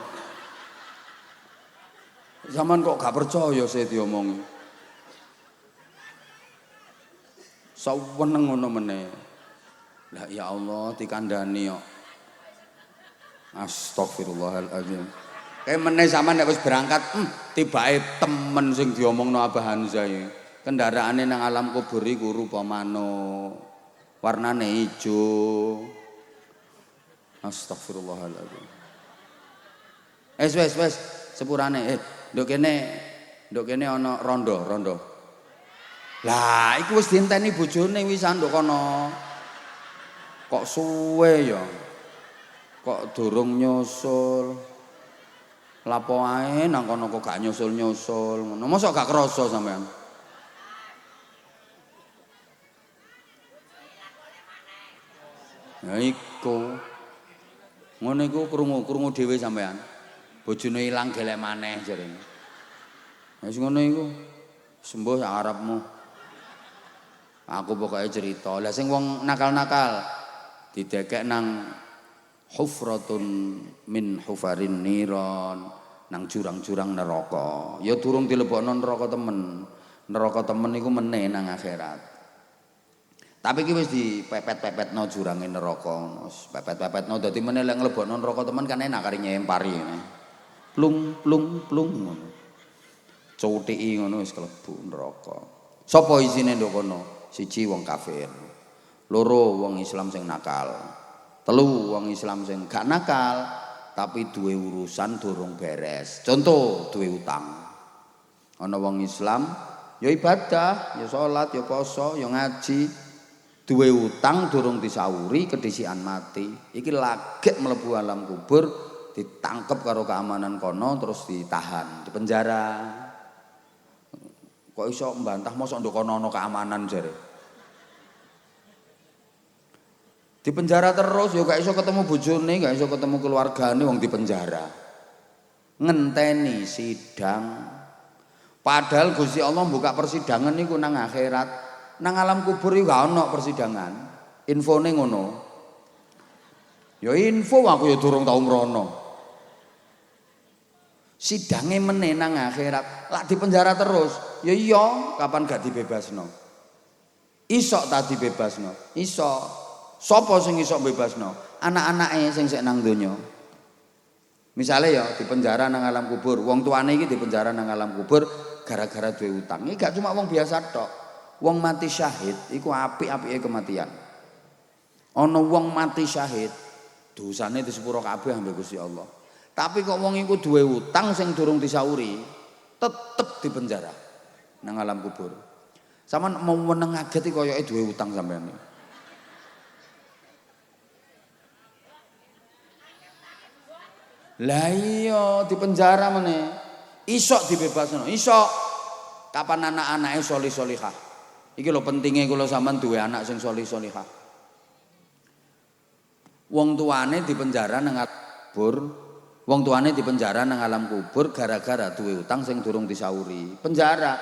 Sampean kok gak percaya sih diomongi. Seneng ngono meneh. Lah ya Allah dikandani kok. Astagfirullahaladzim. Kayak meneh sampean nek wis berangkat, tibake temen sing diomongno Abah Hamzah iki. Kendaraane nang alam kubur iku rupa manuk. Warnane ijo. Astagfirullahaladzim. Wes sepurane. Nduk kene ana rondo. Lah iku wis dienteni bojone wisan nduk kono. Kok suwe ya? Kok durung nyusul. Lapo ae nang kono kok gak nyusul-nyusul ngono. Mosok gak krasa sampean? Ya iku. Ngono iku krungu dhewe sampean. Bojone ilang gelek maneh jarene. Wis ngono iku. Sembuh sak arepmu. Aku pokoknya cerita. Lah sing wong nakal-nakal didekek nang hufratun min hufarin niron, nang jurang-jurang neraka. Ya durung dilebokno neraka temen. Neraka temen iku meneh nang akhirat. Tapi iki wis dipepet-pepetno jurange neraka. Wis pepet-pepetno dadi meneh lek nglebokno neraka temen kan enak kari nyempari. Plung ngono. Cutiki ngono wis klebu neraka. Sapa isine nduk kono? Siji wong kafir. Loro wong Islam sing nakal. Telu wong Islam sing gak nakal tapi duwe urusan durung beres. Contoh duwe utang. Ana wong Islam ya ibadah, ya salat, ya poso, ya ngaji, duwe utang durung disauri kedisikan mati. Iki lagek mlebu alam kubur, ditangkep karo keamanan kono terus ditahan, dipenjara. Kok iso mbantah mosok nduk kono ana keamanan jare. Di penjara terus ya gak iso ketemu bojone, gak iso ketemu keluargane wong di penjara. Ngenteni sidang. Padahal Gusti Allah buka persidangan niku nang akhirat. Nang alam kubur iku gak ono persidangan. Infone ngono. Ya info aku ya durung tau mrono. Sidange meneh nang akhirat. Lak di penjara terus. Ya iya, kapan gak dibebasno? Iso ta dibebasno? Iso. Sopo sing iso bebasno? Anak-anake sing sik nang donya. Misale ya di penjara nang alam kubur, wong tuane iki di penjara nang alam kubur gara-gara duwe utang. Iki gak cuma wong biasa tok. Wong mati syahid iku apik-apike kematian. Ana wong mati syahid, dosane disepuro kabeh ambek Gusti Allah. Tapi kok wong iku duwe utang sing durung disauri, tetep di penjara nang alam kubur. Sampeyan mau meneng aget iki koyoke duwe utang sampeyan. Lah iya di penjara meneh. Isok dibebasno, isok. Kapan anak-anake sholih-sholihah. Iki lho pentinge kula sampean duwe anak sing sholih-sholihah. Wong tuane di penjara nang alam kubur, wong tuane di penjara nang alam kubur gara-gara duwe utang sing durung disauri. Penjara.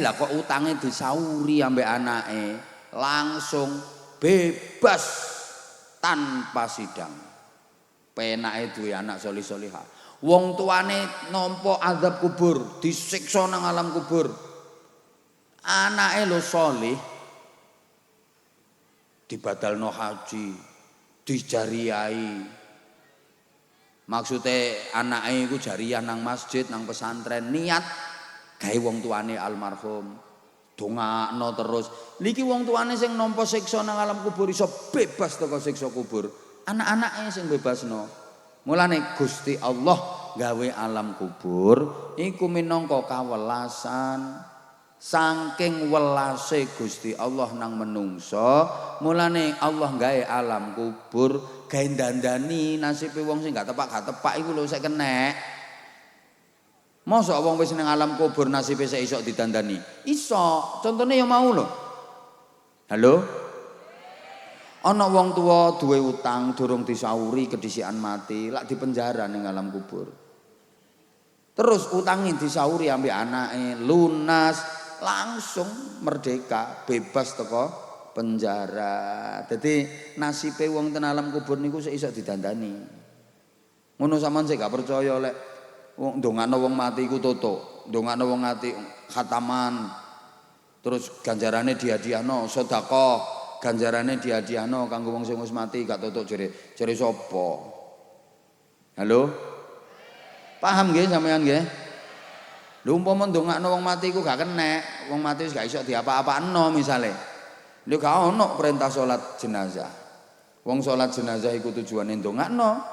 Lah kok utange disauri ambek anake, langsung bebas tanpa sidang. Penake duwe anak sholih-sholihah. Wong tuane nampa azab kubur, disiksa nang alam kubur. Anake lho sholih dibadalno haji, dijariai. Maksude anake iku jariyah nang masjid, nang pesantren, niat gawe wong tuane almarhum. Dongakno terus. Niki wong tuane sing nampa siksa nang alam kubur iso bebas teko siksa kubur. Anak-anake sing bebasno. Mulane Gusti Allah gawe alam kubur iku minangka kawelasan saking welase Gusti Allah nang menungso. Mulane Allah gawe alam kubur gawe dandani nasibe wong sing gak tepak iku lho sik kenek. Mosok wong wis ning alam kubur nasibe sik iso didandani? Iso. Contone ya mau lho. Halo? Ana wong tua duwe utang durung disauri kedhisikan mati, lak dipenjara ning alam kubur. Terus utangi disauri ambek anake, lunas, langsung merdeka, bebas teko penjara. Dadi nasibe wong ten alam kubur niku sik iso didandani. Ngono sampean sik gak percaya lek wong ndongakno wong mati iku tutuk, ndongakno wong mati khataman. Terus ganjarane dihadiahno sedekah. Ganjarane dihadiahno kanggo wong sing wis mati gak tutuk jere sapa? Halo? Paham nggih sampean nggih? Lho umpama ndongakno wong mati iku gak kenek, wong mati wis gak iso diapa-apakno misale. Lho gak ono perintah salat jenazah. Wong salat jenazah iku tujuane ndongakno.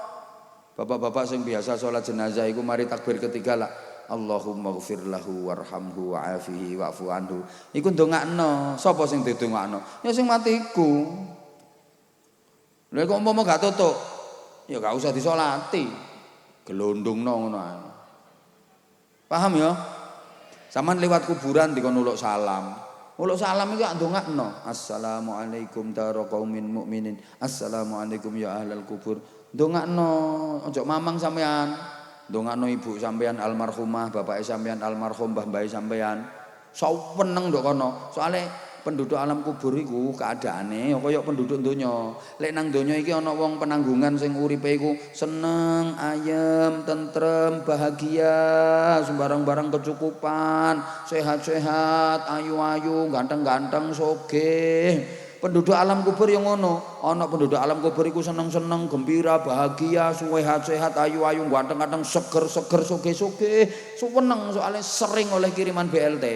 Bapak-bapak sing biasa salat jenazah iku mari takbir ketiga lah. Allahumma ghfir lahu warhamhu wa'afihi wa'fu anhu. Iku ndongakno. Sapa sing didongakno? Ya sing mati iku. Lha kok umpama gak tutuk, ya gak usah disolati. Gelondongno ngono ae. Paham ya? Saman lewat kuburan dikon uluk salam. Uluk salam iku gak ndongakno. Assalamualaikum dara qaumin mukminin. Assalamualaikum ya ahlal kubur. Ndongakno, ojo mamang sampean. Ndongakno ibu sampean almarhumah, bapak sampean almarhum, mbah-mbah sampean. Saweneng ndok kono. Soale penduduk alam kubur iku keadaane kaya penduduk donya. Lek nang donya iki ana wong penanggungan sing uripe iku seneng, ayem, tentrem, bahagia, sembarang-barang kecukupan, sehat-sehat, ayu-ayu, ganteng-ganteng, sugih. Penduduk alam kubur yang ngono, ana penduduk alam kubur iku seneng-seneng, gembira, bahagia, sehat-sehat, ayu-ayu, ganteng-ganteng, seger-seger, sugih-sugih, suweneng soalnya sering oleh kiriman BLT.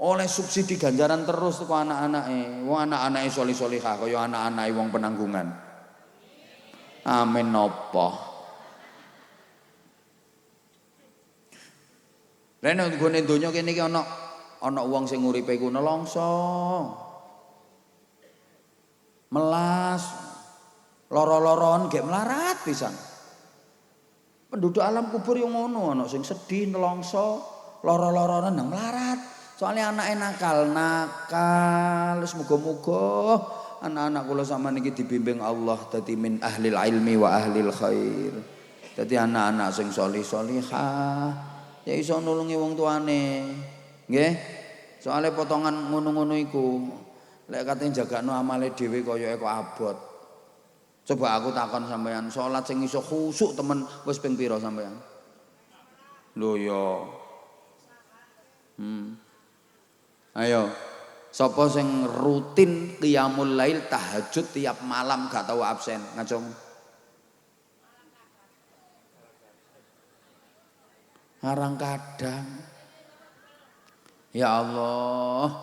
Oleh subsidi ganjaran terus ke anak-anake. Wong anak-anake solih-solihah kaya anak-anake wong penanggungan. Amin napa. Lah nek nggone donya kene iki ana wong sing uripe iku nelongso. Melas, loro-loron gek melarat pisan. Penduduk alam kubur yo ngono, ana sing sedih nelongso, loro-loronan nang melarat. Soalnya anake nakal, semoga-moga anak-anak kula sampeyan iki dibimbing Allah dadi min ahlil ilmi wa ahlil khair. Dadi anak-anak sing solih-solihah, ya iso nulungi wong tuane. Nggih. Soale potongan ngono-ngono iku lek kate jagakno amale dhewe kaya kok abot. Coba aku takon sampean, salat sing iso khusuk temen wis ping pira sampean? Lho ya. Ayo. Sapa sing rutin qiyamul lail tahajud tiap malam gak tau absen, ngacung. Arang kadang. Ya Allah,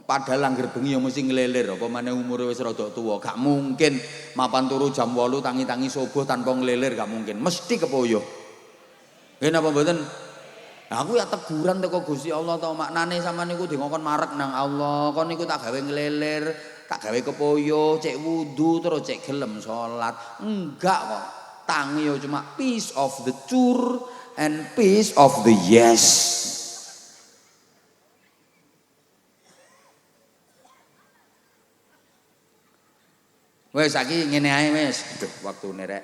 padahal langgar bengi ya mesti ngelelir, apa maneh umure wis rada tuwa, gak mungkin mapan turu jam 8 tangi-tangi subuh tanpa ngelelir, gak mungkin, mesti kepoyo. Nggih napa mboten? Aku ya teguran teko Gusti Allah ta maknane sampean niku dingokon marek nang Allah, kon niku tak gawe ngelelir, tak gawe kepoyo, cek wudu terus cek gelem salat. Enggak kok. Tangi yo cuma piece of the cur and piece of the yes. Wes saiki ngene ae wis. Aduh, waktune rek.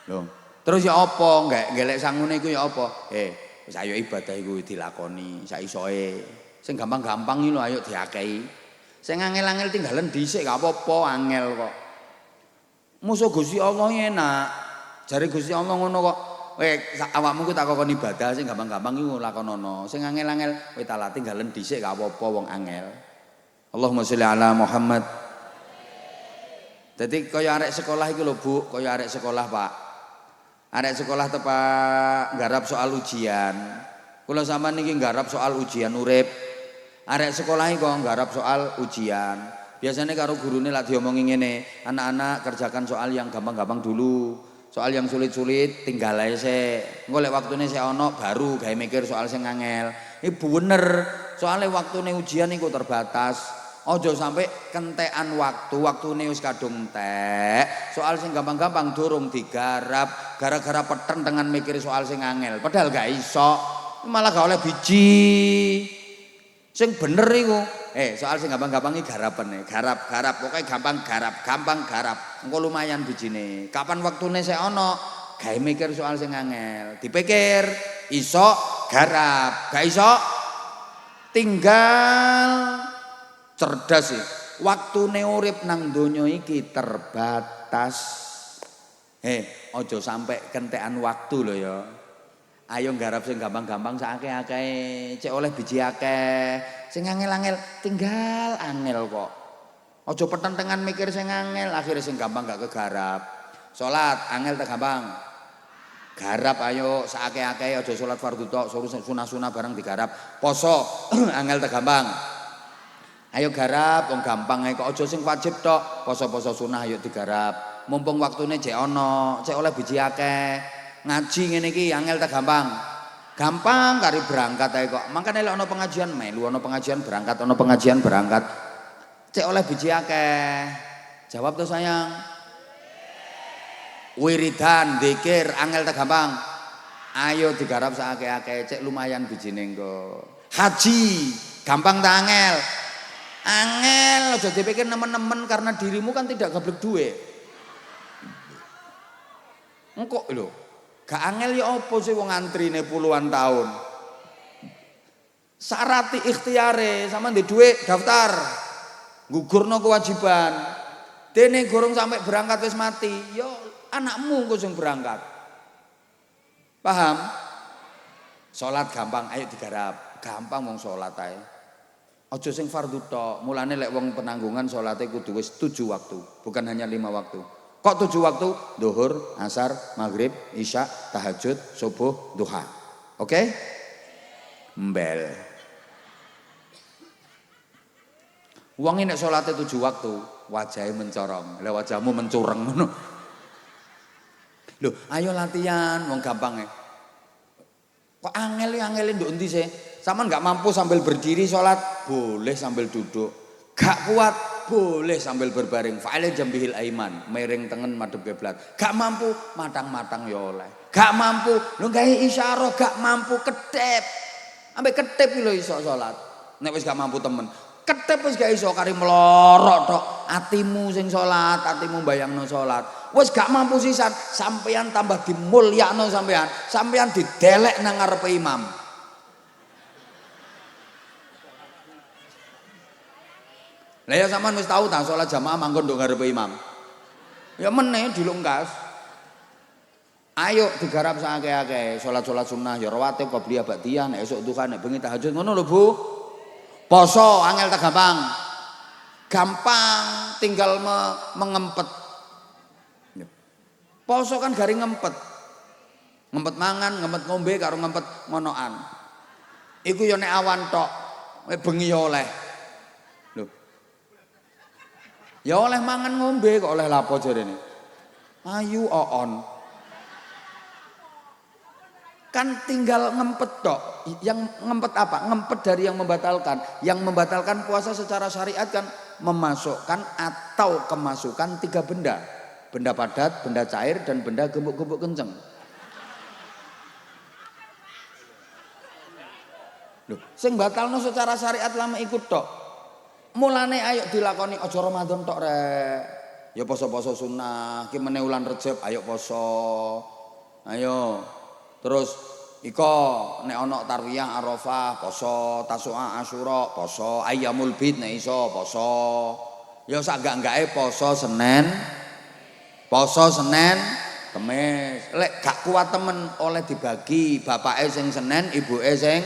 Lho, terus ya apa? Ngelek sangune iku ya apa? Wis ayo ibadah iku dilakoni sak isoe. Sing gampang-gampang iki lho ayo diakehi. Sing angel-angel tinggalan dhisik gak apa-apa, angel kok. Musuh Gusti Allah enak. Jare Gusti Allah ngono kok. Awakmu ku tak kokon ibadah sing gampang-gampang iku lakonono. Sing angel-angel kowe tak tinggalan dhisik gak apa-apa wong angel. Allahumma sholli ala Muhammad. Jadi kaya arek sekolah iki lho Bu, kaya arek sekolah Pak. Arek sekolah tepak nggarap soal ujian. Kula sampean niki nggarap soal ujian urip. Arek sekolah iki kok nggarap soal ujian. Biasanya karo gurune lak diomongi ngene, anak-anak kerjakan soal yang gampang-gampang dulu. Soal yang sulit-sulit tinggal ae sik. Engko lek waktune sik ana baru gawe mikir soal sing angel. Iku bener. Soale waktune ujian iku terbatas. Ojo sampai kentekan waktune wis kadung entek. Soal sing gampang-gampang durung digarap gara-gara peten dengan mikir soal sing angel. Padahal gak iso. Malah gak oleh biji. Sing bener iku. Soal sing gampang-gampang iki garapen garap pokoke gampang garap. Engko lumayan bijine. Kapan waktune sik ana gawe mikir soal sing angel. Dipikir iso garap, gak iso tinggal cerdas sih. Waktune urip nang donya iki terbatas. Ojo sampai kentekan waktu lho ya. Ayo nggarap sing gampang-gampang sakake-akeh, cek oleh biji akeh. Sing angel-angel tinggal angel kok. Ojo petentengan mikir sing angel, akhirnya sing gampang gak kegarap. Salat angel tak gampang. Garap ayo sakake-akeh, ojo salat fardhu tok, sunah-sunah bareng digarap. Poso angel tak gampang. Ayo garap wong gampang ae kok aja sing wajib tok. Poso-poso sunah ayo digarap. Mumpung waktune jek ana, cek oleh biji akeh. Ngaji ngene iki angel ta gampang. Gampang kari berangkat ae kok. Mangkane lek ana pengajian melu, ana pengajian berangkat. Cek oleh biji akeh. Jawab tuh sayang. Wiridan, zikir, angel ta gampang. Ayo digarap sakake-akeh, cek lumayan bijine engko. Haji, gampang ta angel? Angel, aja dipikir nemen-nemen karena dirimu kan tidak gablek duit. Engko lho, gak angel ya apa sih wong antrine puluhan tahun. Syarati ikhtiare sama ndek duit daftar. Gugurno kewajiban. Dene gorong sampai berangkat wis mati, yo anakmu engko sing berangkat. Paham? Salat gampang, ayo digarap. Gampang wong salat ae. Aja sing fardhu tok. Mulane lek wong penanggungan salate kudu wis 7 waktu, bukan hanya 5 waktu. Kok 7 waktu? Zuhur, asar, maghrib, isya, tahajud, subuh, duha. Oke? Mbel. Wong nek salate 7 waktu, wajahe mencorong. Lah wajahmu mencureng ngono. Lho, ayo latihan wong gampang e. Kok angel nduk endi sih? Saman gak mampu sambil berdiri sholat, boleh sambil duduk. Gak kuat, boleh sambil berbaring. Fa'ale jambihil aiman, miring tengen madhep kiblat. Gak mampu, matang-matang ya oleh. Gak mampu, lho gawe isyarah, gak mampu ketep. Ambek ketep lho iso sholat. Nek wis gak mampu temen. Ketep wis gak iso kari melorot tok. Atimu sing sholat, atimu bayangno sholat. Wis gak mampu sisan, sampeyan tambah dimulyakno sampeyan. Sampeyan didelek nang ngarepe imam. Lah ya sampean wis tau ta salat jamaah manggon nduk ngarepe imam. Ya meneh dilungkas. Ayo digarap sakake-akeh, salat-salat sunah ya rawatib qabliyah ba'diyah, nek esuk duha nek bengi tahajud ngono lho Bu. Poso angel tak gampang. Gampang tinggal mengempet. Poso kan garing ngempet. Ngempet mangan, ngempet ngombe karo ngempet ngonoan. Iku ya nek awan tok, bengi ya oleh. Ya oleh mangan ngombe kok oleh lapo jarene. Ayu oon. Kan tinggal ngempet tok. Yang ngempet apa? Ngempet dari yang membatalkan. Yang membatalkan puasa secara syariat kan memasukkan atau kemasukan 3 benda. Benda padat, benda cair, dan benda gembuk-gembuk kenceng. Loh, sing batalno secara syariat lama ikut tok. Mulane ayo dilakoni aja Ramadan tok rek. Ya poso-poso sunah, ki meneh wulan Rejab ayo poso. Ayo. Terus iko nek ana tarwiyah Arafah poso, Tasu'a Asyura poso, Ayyamul Bid nek iso poso. Ya sak enggak-engake poso Senin, Kemis. Lek gak kuat temen oleh dibagi bapake sing Senin, ibuke sing.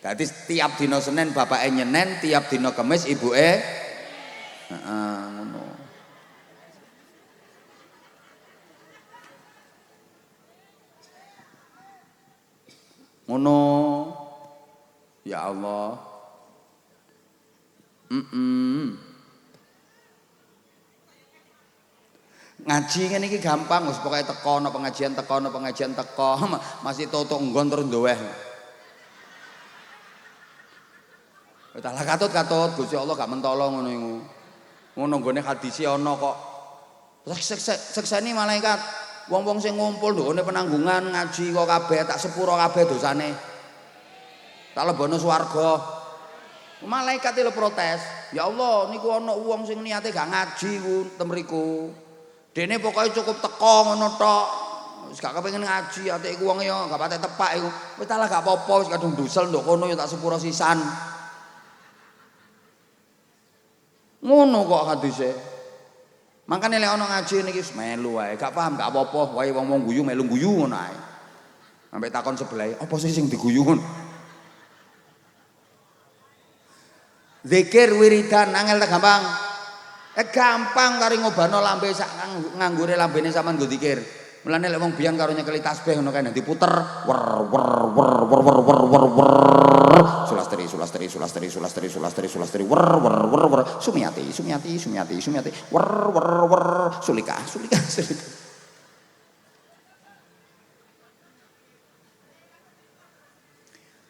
Dadi tiap dina Senin bapake nyenen, tiap dina Kemis ibuke ngono. Ngono. Ya Allah. Ngaji ngene iki gampang wis pokoke teko ana pengajian teko masih toto nggon terus ndoweh. Talah katut Gusti Allah gak mentolo ngono iku. Ngono nggone hadise ana kok. Sekseni malaikat. Wong-wong sing ngumpul ndukune penanggungan ngaji kok kabeh tak sepuro kabeh dosane. Tak lebono swarga. Malaikat lho protes. Ya Allah, niku ana wong sing niate gak ngaji ku temriku. Dene pokoke cukup teko ngono tok. Wis gak kepengin ngaji, ate iku wong ya gak patek tepak iku. Wis talah gak apa-apa, wis kadung dusel nduk kono ya tak sepuro sisan. Ngono kok hadise. Makane lek ana ngaji niki wis melu wae, gak paham gak apa-apa, wae wong-wong guyu melu guyu ngono ae. Sampai takon sebelah, apa sih sing diguyu ngono? Zikir wiridan angel ta gampang. Gampang karo ngobano lambe sak nganggure lambene sampean nggo zikir. Mulane lek wong biyen karo nyekeli tasbih ngono kae diputer wer sulastri wer sumiati wer sulika.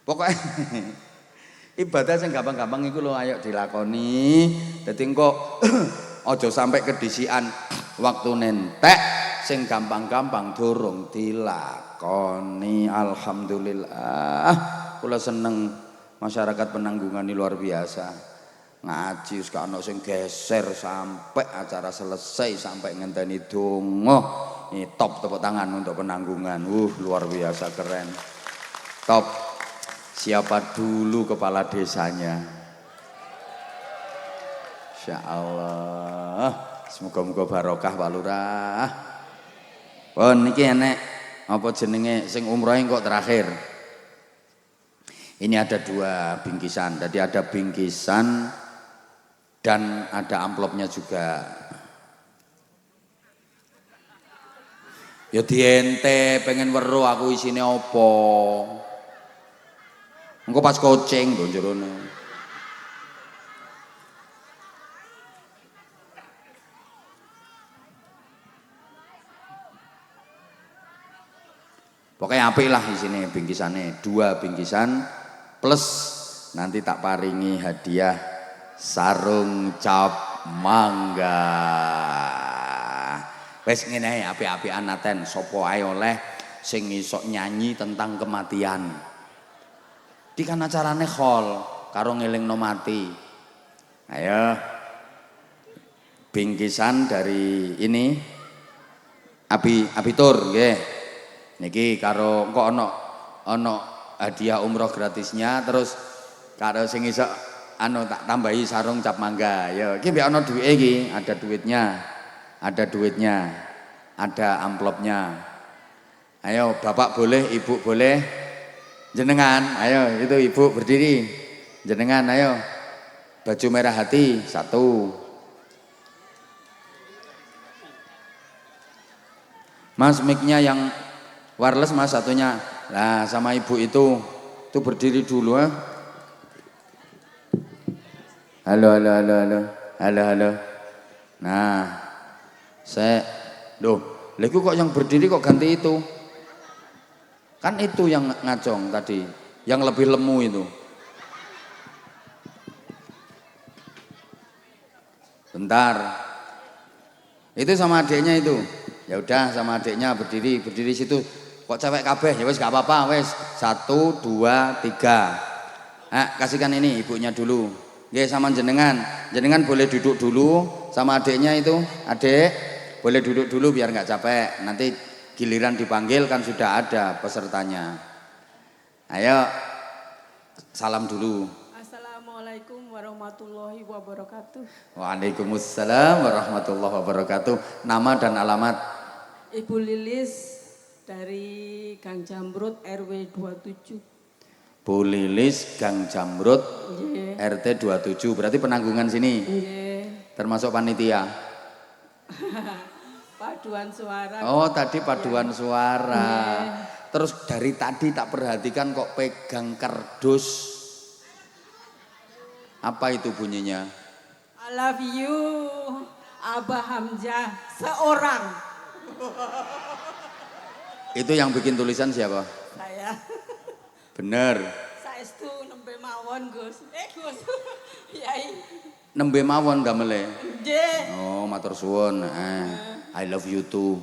Pokoknya ibadah sing gampang-gampang iku lho ayo dilakoni. Dadi engko aja sampai kedisian waktu nentek sing gampang-gampang durung dilakoni. Alhamdulillah. Kula seneng masyarakat Penanggungan ini luar biasa. Ngaji wis gak ono sing geser sampai acara selesai sampai ngenteni donga. Ini top tepuk tangan untuk Penanggungan. Luar biasa keren. Top. Siapa dulu kepala desanya? Insya Allah. Semoga-moga barokah Pak Lurah. Pun niki enek apa jenenge sing umroh kok terakhir. Ini ada 2 bingkisan. Jadi ada bingkisan dan ada amplopnya juga. Ya diente pengen weruh aku isine apa. Engko pas kucing lho jerone. Pokoknya apik lah isine bingkisane, 2 bingkisan plus nanti tak paringi hadiah sarung cap mangga. Wes ngene ae apik-apikan aten sapa ae oleh sing iso nyanyi tentang kematian. Di kan acarane khol karo ngelingno mati. Ayo. Bingkisan dari ini Abitur nggih. Niki karo kok ana hadiah umroh gratisnya terus karo sing iso tak tambahi sarung cap mangga. Ya iki mbek ana duwike iki, ada duitnya. Ada amplopnya. Ayo Bapak boleh, Ibu boleh. Jenengan, ayo itu Ibu berdiri. Jenengan, ayo. Baju merah hati 1. Mas mic-nya yang wireless Mas satunya. Nah, sama Ibu itu berdiri dulu ya. Halo. Nah, lha kok yang berdiri kok ganti itu? Kan itu yang ngacong tadi, yang lebih lemu itu. Bentar. Itu sama adiknya itu. Ya udah sama adiknya berdiri situ. Kok cewek kabeh? Ya wis gak apa-apa, wis. 1 2 3. Kasihkan ini ibunya dulu. Nggih sama jenengan. Jenengan boleh duduk dulu sama adiknya itu. Adik, boleh duduk dulu biar nggak capek. Nanti giliran dipanggil kan sudah ada pesertanya. Ayo salam dulu. Assalamualaikum warahmatullahi wabarakatuh. Waalaikumsalam warahmatullahi wabarakatuh. Nama dan alamat? Ibu Lilis dari Gang Jamrut RW 27. Bu Lilis Gang Jamrut RT 27. Berarti Penanggungan sini. Termasuk panitia. Paduan suara. Oh tadi paduan suara. Terus dari tadi tak perhatikan kok pegang kardus. Apa itu bunyinya? I love you. I Abah Hamzah seorang. Itu yang bikin tulisan siapa? Saya. Bener. Saestu nembe mawon Gus. Gus. Yai. Nembe mawon damele. Nggih. Oh, matur suwun. I love you too.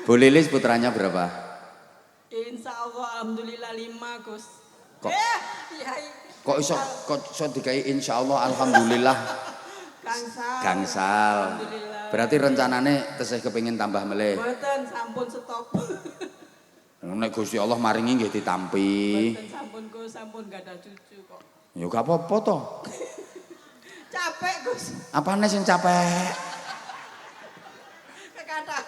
Bu Lilis putranya berapa? Insya Allah alhamdulillah 5 Gus. Kok- Yai. Kok iso dikai insyaallah alhamdulillah. Gangsal. Gangsal. Alhamdulillah. Berarti rencanane tesih kepengin tambah meleh. Mboten sampun stop. Nek Gusti Allah maringi nggih ditampi. Mboten sampun Gus, sampun gak ada cucu kok. Ya gak apa-apa to. Capek Gus. Apane sing capek? Kekata.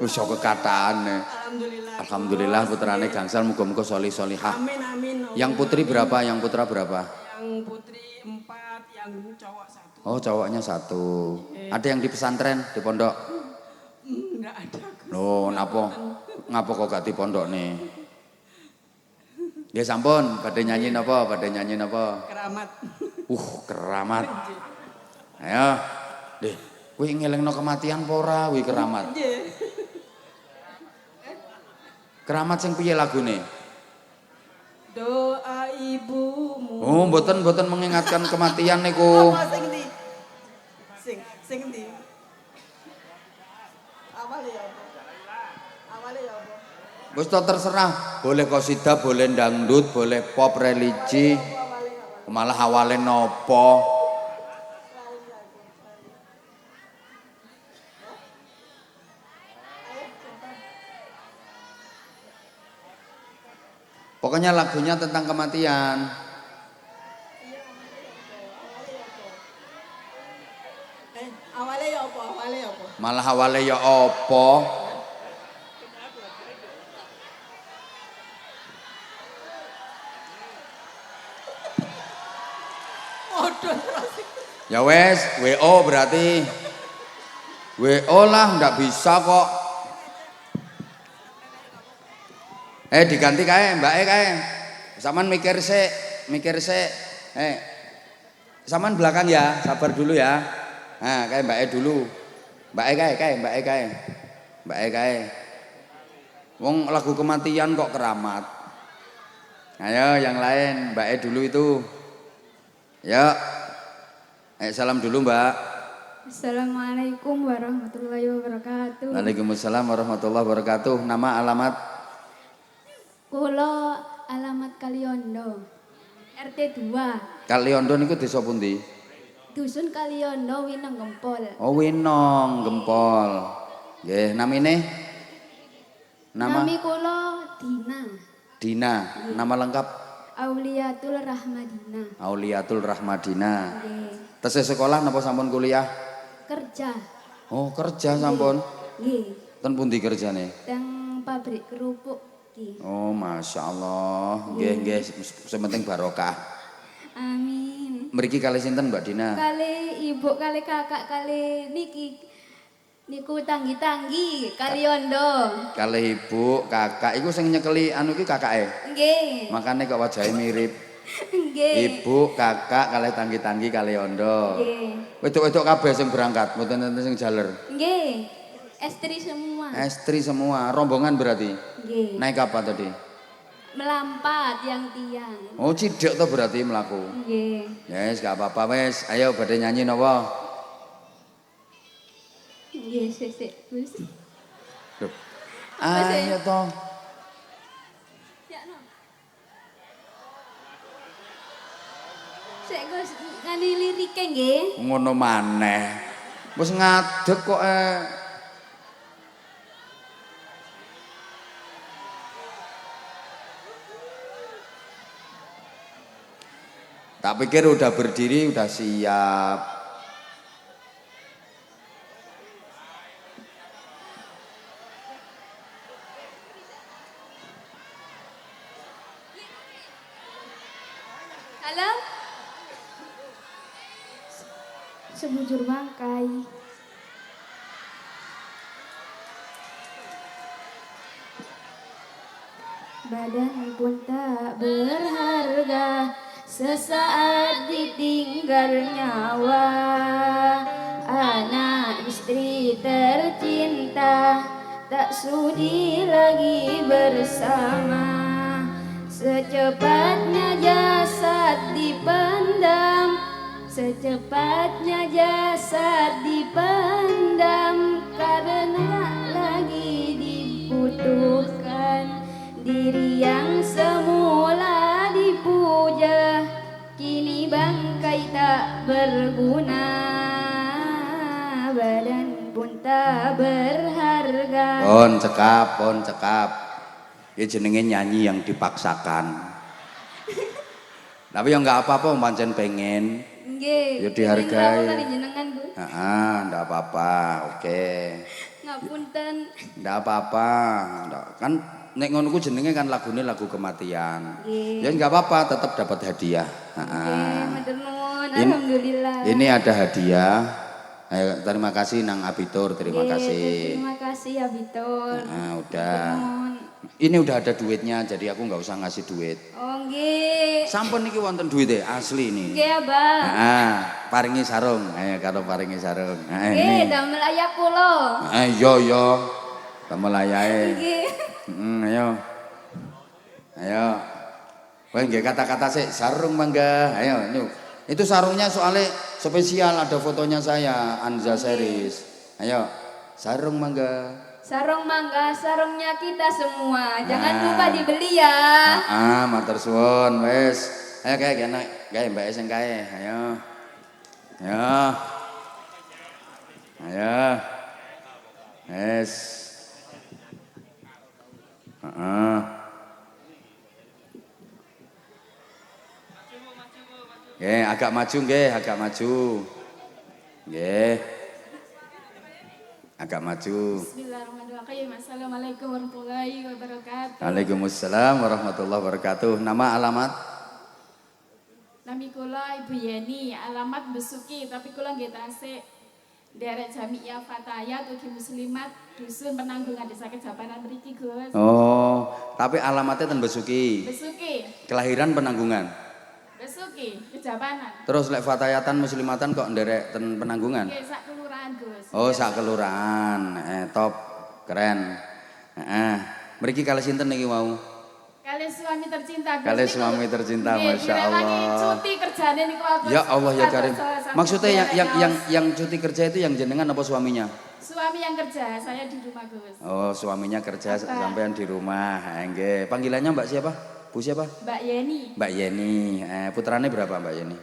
Wis yo kekatane. Alhamdulillah. Alhamdulillah Gus. putrane gangsal muga-muga solihah. Amin amin. Yang putri berapa? Yang putra berapa? Yang putri 4, yang cowok 1. Oh, cowoknya 1. Ada yang di pesantren, di pondok? Enggak ada. Gus. Loh, ngapa kok gak di pondok nih? Ya sampun, pada nyanyi napa? Keramat. Keramat. Ayo, deh, kuwi ngelingno kematian apa ora kuwi keramat? Nggih. Keramat sing piye lagune? Doa ibumu. Oh, mboten mengingatkan kematian niku. Apa sing ndi? Sing ndi? Awale ya apa? Awale ya apa? Wis to terserah, boleh qasidah, boleh dangdut, boleh pop religi. Malah awale nopo? Pokoknya lagunya tentang kematian. Awale ya apa? Awale ya apa? Malah awale ya apa? Waduh terus. Ya wes, WO berarti. WO lah, ndak bisa kok. Diganti kae, Mbak kae. Saman mikir sik. Saman belakang ya, sabar dulu ya. Nah, kae Mbak dulu. Mbak kae. Wong lagu kematian kok keramat. Ayo yang lain, Mbak dulu itu. Ya. Salam dulu, Mbak. Assalamualaikum warahmatullahi wabarakatuh. Waalaikumsalam warahmatullahi wabarakatuh. Nama alamat Kulo alamat Kaliondo. RT 2. Kaliondo niku desa pundi? Dusun Kaliondo Winong Gempol. Oh, Winong Gempol. Nggih, namine? Nami kulo Dina. Dina. Nama lengkap Auliatul Rahmadina. Auliatul Rahmadina. Nggih. Tesih sekolah napa sampun kuliah? Kerja. Oh, kerja sampun. Nggih. Ten pundi kerjane? Teng pabrik kerupuk iki. Oh, Masya Allah. Nggih, sementing barokah. Amin. Mriki kali sinten Mbak Dina? Kali ibu, kali kakak, kali niki niku tanggi-tanggi Kaliondo. Kali ibu, kakak, iku sing nyekeli anu iki kakake. Nggih. Makane kok wajahe mirip. Nggih. Ibu, kakak, kali tanggi-tanggi kali ondo. Nggih. Wedok-wedok kabeh sing berangkat, mboten enten sing jaler. Nggih. Estri semua. Estri semua, rombongan berarti. Nggih. Naik apa tadi? Melampat yang tiang. Oh, cidek to berarti mlaku. Nggih. Yes, gak apa-apa wes. Ayo badhe nyanyi napa? Nggih, sik Gus. Loh. Ayo to. Ya no. Sik Gus, ngani lirike nggih. Ngono maneh. Wis ngadeg kok Tak pikir udah berdiri, udah siap. Halo? Sebujur bangkai. Badan pun tak berharga, sesaat ditinggal nyawa. Anak istri tercinta tak sudi lagi bersama. Secepatnya jasad dipendam, secepatnya jasad dipendam, karena lagi dibutuhkan. Diri yang semula dipuja kini bangkai tak berguna, badan pun tak berharga. Pon cekap. Ya jenenge nyanyi yang dipaksakan. Tapi ya enggak apa-apa pancen pengen. Nggih. Ya dihargai. Kali jenengan, Bu. Heeh, enggak apa-apa. Oke. Ngapunten. Enggak apa-apa. Kan nek ngono ku jenenge kan lagune lagu kematian. Nggih. Ya enggak apa-apa, tetap dapat hadiah. Nggih, matur nuwun. Ini- Alhamdulillah. Ini ada hadiah. Terima kasih Nang Abitur, terima Nggih, kasih. Terima kasih ya Biton. Udah. Nuwun. Ini udah ada duitnya, jadi aku nggak usah ngasih duit. Oh nggih. Sampun niki wonten duitnya, asli ini. Nggih, Abah. Paringi sarung, ayo karo paringi sarung. Nggih, damel ayah kula. Yo, damel ayahe. Nggih. Ayo. Wah, nggih kata-kata sih, sarung mangga. Ayo, yuk. Itu sarungnya soalnya spesial, ada fotonya saya, Anza Series. Ayo, sarung mangga. Sarung mangga, sarungnya kita semua. Jangan lupa dibeli ya. Matur suwun, wes. Ayo kae kene, kae Mbak sing kae. Ayo. Wes. Agak maju nggih, agak maju. Nggih. Agak maju. Bismillahirrahmanirrahim. Assalamualaikum warahmatullahi wabarakatuh. Waalaikumsalam warahmatullahi wabarakatuh. Nama alamat? Nami kula Ibu Yeni, alamat Besuki, tapi kula nggih tasik derek Jamiah Fatayat ugi muslimat dusun Penanggungan Desa Kejapanan mriki, Gus. Oh, tapi alamatnya ten Besuki. Besuki, Kelahiran Penanggungan. Besuki, Kejapanan. Terus lek fatayatan muslimatan kok nderek ten Penanggungan? Nggih sak kelurahan, Gus. Oh, sak kelurahan. Top, keren. Mriki kalih sinten niki mau? Kali suami tercinta, Gus. Kali Niku- suami tercinta, Nggih, Masya direwangi Allah. cuti kerjane niku aku. Ya Allah ya Karim. Sampai Maksudnya derek ngaos. yang cuti kerja itu yang jenengan apa suaminya? Suami yang kerja, saya di rumah, Gus. Oh, suaminya kerja Apa? sampean di rumah. Nggih. Panggilannya Mbak siapa? Bu siapa? Mbak Yeni, Mbak Yeni. Putrane berapa Mbak Yeni?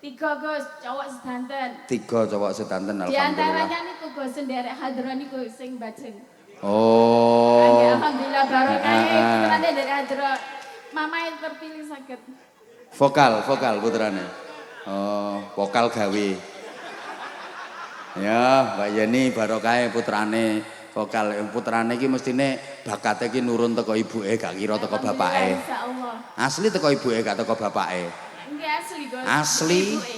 3, Gus, cowok sedanten. 3 cowok sedanten Di antaranya alhamdulillah. niku Gus senderek hadron niku sing bajeng. Oh. Alhamdulillah barokah putrane dari hadron. Mama yang terpilih sakit. Vokal putrane. Oh, vokal gawe. Ya, Mbak Yeni barokah putrane vokal. Putrane iki mestine bakate iki nurun teko ibuke, gak kira teko bapake. Insyaallah. Asli teko ibuke gak teko bapake. Nggih asli, Gus. Asli? Ibuke.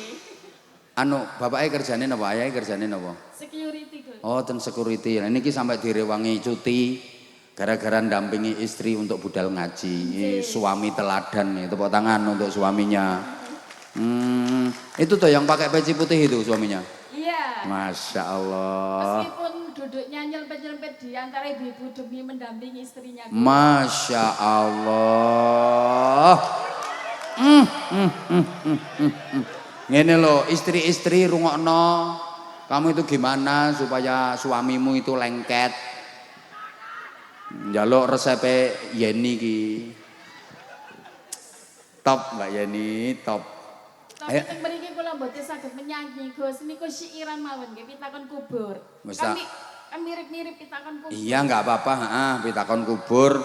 Anu, bapake kerjane napa? Ayahe kerjane napa? Security, Gus. Oh, ten security. Nah, niki sampai direwangi cuti gara-gara ndampingi istri untuk budal ngaji. Suami teladan nih, tepuk tangan untuk suaminya. Itu tuh yang pakai peci putih itu suaminya. Iya. Masya Allah. Meskipun duduknya nyelempet-nyelempet di antara ibu-ibu demi mendampingi istrinya. Gus. Masya Allah. Ngene loh, istri-istri rungokno. Kamu itu gimana supaya suamimu itu lengket? Njaluk resepe Yeni ki. Top Mbak Yeni, top. Tapi teng mriki kula mboten saged menyanyi, Gus. Niku syiiran mawon nggih pitakon kubur. Wis tak- Kami kan mirip-mirip pitakon kubur. Iya nggak apa-apa, pitakon kubur.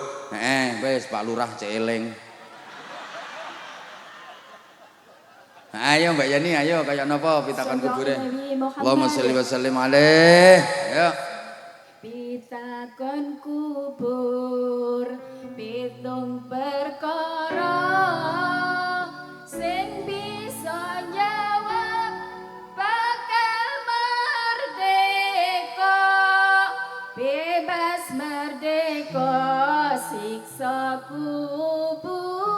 Wes Pak Lurah celing. Ayo Mbak Yani, ayo kayak napa pitakon kubure. Allahumma sholli wa sallim alaih. Ayo. Pitakon kubur pitung perkara sing bisa jawab bakal merdeka, bebas merdeka siksa kubure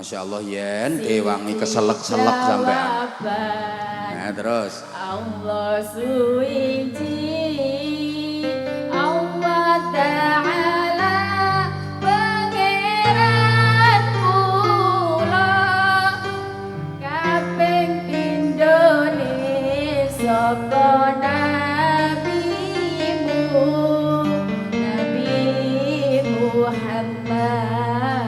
Masya Allah yen dewangi keselek-selek sampean. Nah terus. Allah suci, Allah Ta'ala pangeran kula, kaping pindhone sapa nabimu, Nabi Muhammad.